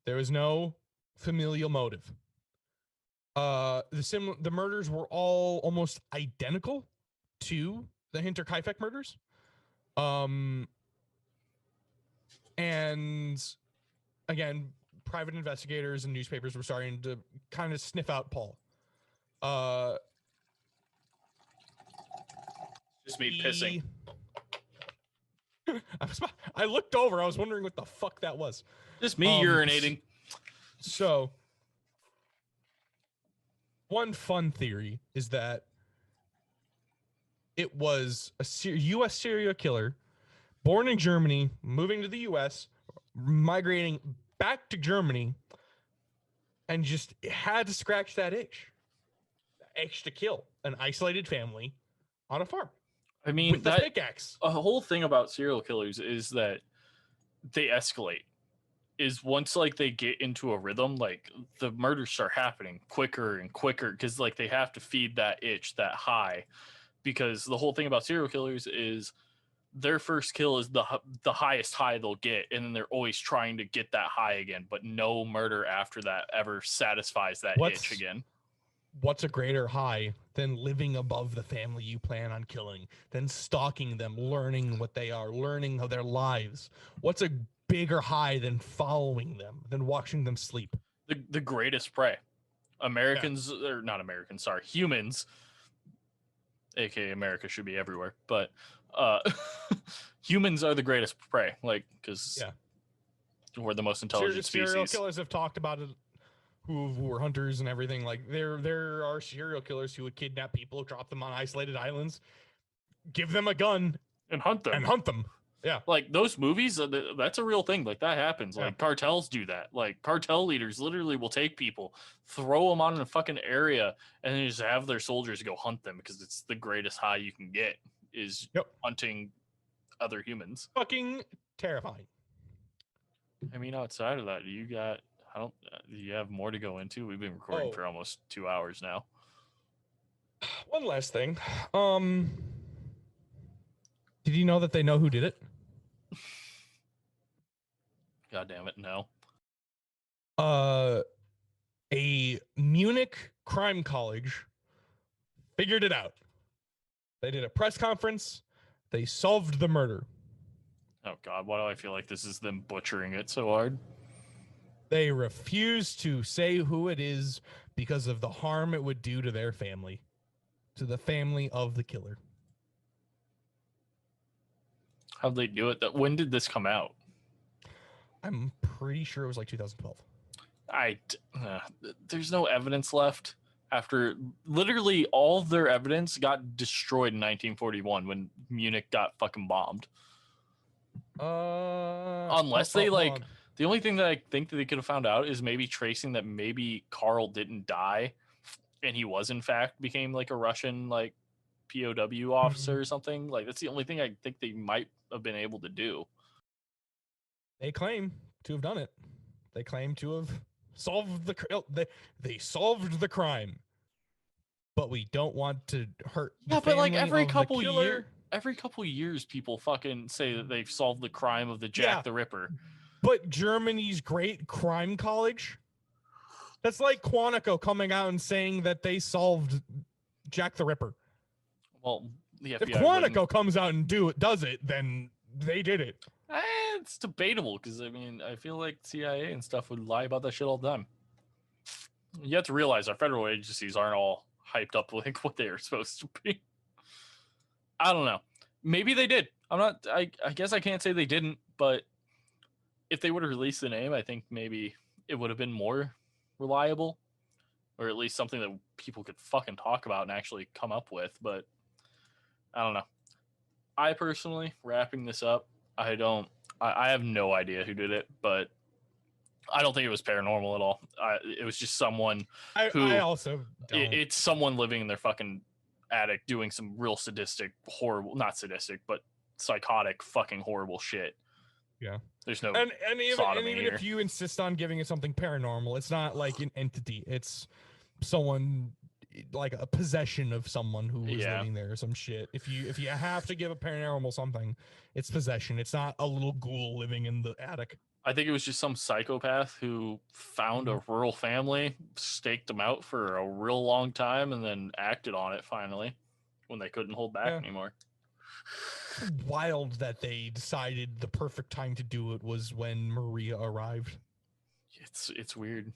There was no familial motive. The murders were all almost identical to the Hinterkiafeck murders. And again, private investigators and newspapers were starting to kind of sniff out Paul. Just me pissing. I looked over. I was wondering what the fuck that was. Just me urinating. So, one fun theory is that it was a U.S. serial killer born in Germany, moving to the U.S., migrating back to Germany, and just had to scratch that itch to kill an isolated family on a farm. I mean, with the pickaxe. A whole thing about serial killers is that they escalate. Is once like they get into a rhythm, like the murders start happening quicker and quicker because like they have to feed that itch, that high. Because the whole thing about serial killers is their first kill is the highest high they'll get, and then they're always trying to get that high again. But no murder after that ever satisfies that itch again. What's a greater high than living above the family you plan on killing, than stalking them, learning what they are, learning of their lives? What's a bigger high than following them, than watching them sleep? The greatest prey. Americans, or not Americans, sorry, humans, aka America should be everywhere, but humans are the greatest prey, like, because we're the most intelligent species. Serial killers have talked about it, who were hunters and everything. Like, there are serial killers who would kidnap people, drop them on isolated islands, give them a gun, and hunt them. Yeah, like those movies, that's a real thing. Like that happens. Like cartels do that. Like cartel leaders literally will take people, throw them on in a fucking area, and then just have their soldiers go hunt them because it's the greatest high you can get is hunting other humans. Fucking terrifying. I mean, outside of that, do you have more to go into? We've been recording for almost 2 hours now. One last thing. Did you know that they know who did it? God damn it, no. A Munich crime college figured it out. They did a press conference. They solved the murder. Oh God, why do I feel like this is them butchering it so hard? They refuse to say who it is because of the harm it would do to their family, to the family of the killer. How'd they do it? When did this come out? I'm pretty sure it was like 2012. There's no evidence left after literally all of their evidence got destroyed in 1941 when Munich got fucking bombed. Unless the only thing that I think that they could have found out is maybe tracing that maybe Carl didn't die and he was in fact became like a Russian like POW officer or something. Like that's the only thing I think they might have been able to do. They claim to have done it. They claim to have solved they solved the crime. But we don't want to hurt the but like every couple years people fucking say that they've solved the crime of the Jack the Ripper. But Germany's great crime college, that's like Quantico coming out and saying that they solved Jack the Ripper. Well, the FBI if Quantico comes out and does it, then they did it. It's debatable because I mean I feel like CIA and stuff would lie about that shit all the time. You have to realize our federal agencies aren't all hyped up like what they are supposed to be. I don't know. Maybe they did. I guess I can't say they didn't, but if they would have released the name, I think maybe it would have been more reliable, or at least something that people could fucking talk about and actually come up with. But I don't know. I personally, wrapping this up, I have no idea who did it, but I don't think it was paranormal at all. It was just someone I also don't. It's someone living in their fucking attic doing some real sadistic, horrible, not sadistic, but psychotic, fucking horrible shit. Yeah. There's no and even here. if you insist on giving it something paranormal, it's not like an entity. It's someone, like a possession of someone who was living there or some shit. If you have to give a paranormal something, it's possession. It's not a little ghoul living in the attic. I think it was just some psychopath who found a rural family, staked them out for a real long time, and then acted on it finally when they couldn't hold back anymore. It's wild that they decided the perfect time to do it was when Maria arrived. It's weird.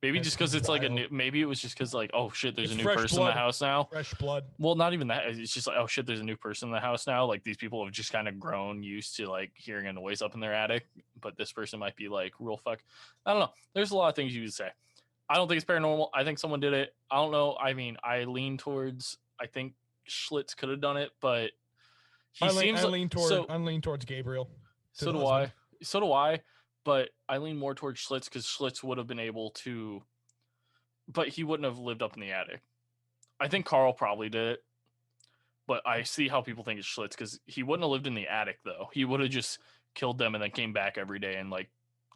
Maybe just because it's like maybe it was just because like, oh shit, there's a new person in the house now. Fresh blood. Well, not even that. It's just like, oh shit, there's a new person in the house now. Like these people have just kind of grown used to like hearing a noise up in their attic, but this person might be like real fuck. I don't know. There's a lot of things you could say. I don't think it's paranormal. I think someone did it. I don't know. I mean, I lean towards. I think Schlitz could have done it, but I lean towards Gabriel. So do I. So do I. But I lean more towards Schlitz because Schlitz would have been able to, but he wouldn't have lived up in the attic. I think Carl probably did it, but I see how people think it's Schlitz because he wouldn't have lived in the attic though. He would have just killed them and then came back every day and like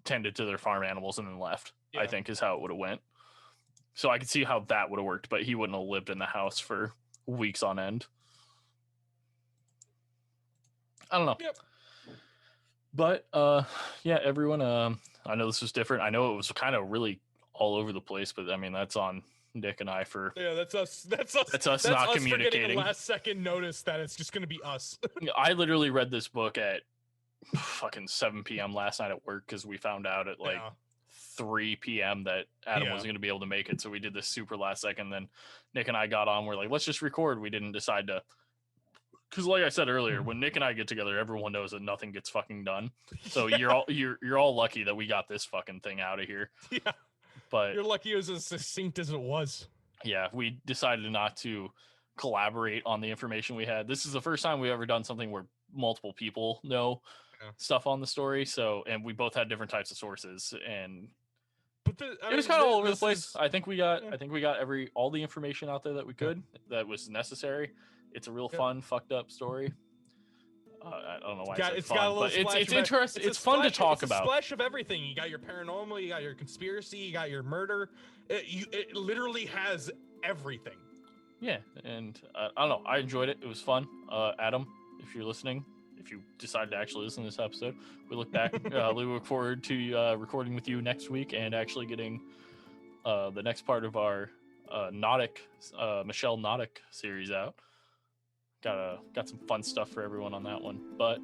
tended to their farm animals and then left. Yeah. I think is how it would have went. So I could see how that would have worked, but he wouldn't have lived in the house for weeks on end. I don't know. Yep. But yeah, everyone. I know this was different. I know it was kind of really all over the place, but I mean that's on Nick and I for that's us. That's us not us communicating. For getting a last second notice that it's just going to be us. I literally read this book at fucking 7 p.m. last night at work because we found out at like 3 p.m. that Adam wasn't going to be able to make it, so we did this super last second. Then Nick and I got on. We're like, let's just record. We didn't decide to. Because like I said earlier, when Nick and I get together, everyone knows that nothing gets fucking done. So you're all lucky that we got this fucking thing out of here. Yeah. But you're lucky it was as succinct as it was. Yeah, we decided not to collaborate on the information we had. This is the first time we've ever done something where multiple people know stuff on the story. So, and we both had different types of sources, and it was kind of all over the place. I think we got all the information out there that we could that was necessary. It's a real fun, fucked up story. I don't know why it's fun, but it's interesting. It's fun to talk about. It's a splash of everything. You got your paranormal, you got your conspiracy, you got your murder. It literally has everything. Yeah, and I don't know. I enjoyed it. It was fun. Adam, if you're listening, if you decide to actually listen to this episode, we look back. We look forward to recording with you next week and actually getting the next part of our Michelle Nodick series out. Got some fun stuff for everyone on that one. But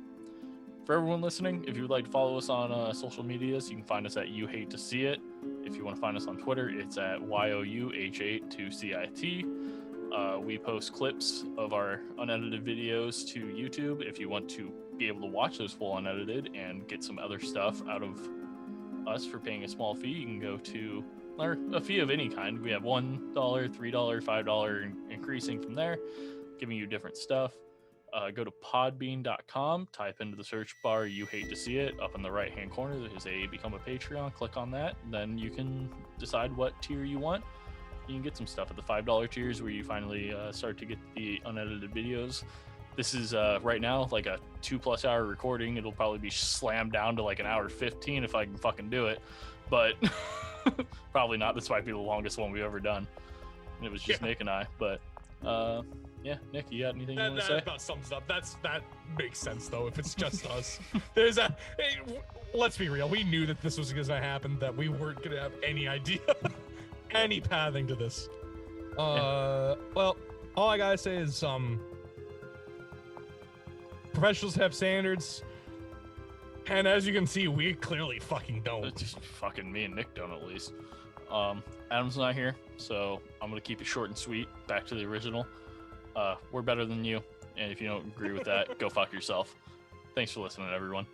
for everyone listening, if you would like to follow us on social medias, you can find us at You Hate to See It. If you want to find us on Twitter, it's at YOUH82CIT. We post clips of our unedited videos to YouTube. If you want to be able to watch those full unedited and get some other stuff out of us for paying a small fee, you can go to a fee of any kind. We have $1, $3, $5, increasing from there, giving you different stuff. Go to podbean.com, type into the search bar You Hate to See It. Up in the right hand corner there's a Become a Patreon. Click on that, then you can decide what tier you want. You can get some stuff at the $5 tiers where you finally start to get the unedited videos. This is right now like a 2+ hour recording. It'll probably be slammed down to like an hour 15 if I can fucking do it, but probably not. This might be the longest one we've ever done. And it was just Nick and I, but yeah, Nick, you got anything you want to say? That about sums up. That makes sense though. If it's just us, let's be real. We knew that this was going to happen. That we weren't going to have any idea, any pathing to this. Well, all I gotta say is, professionals have standards, and as you can see, we clearly fucking don't. It's just fucking me and Nick don't, at least. Adam's not here, so I'm gonna keep it short and sweet. Back to the original. We're better than you, and if you don't agree with that, go fuck yourself. Thanks for listening, everyone.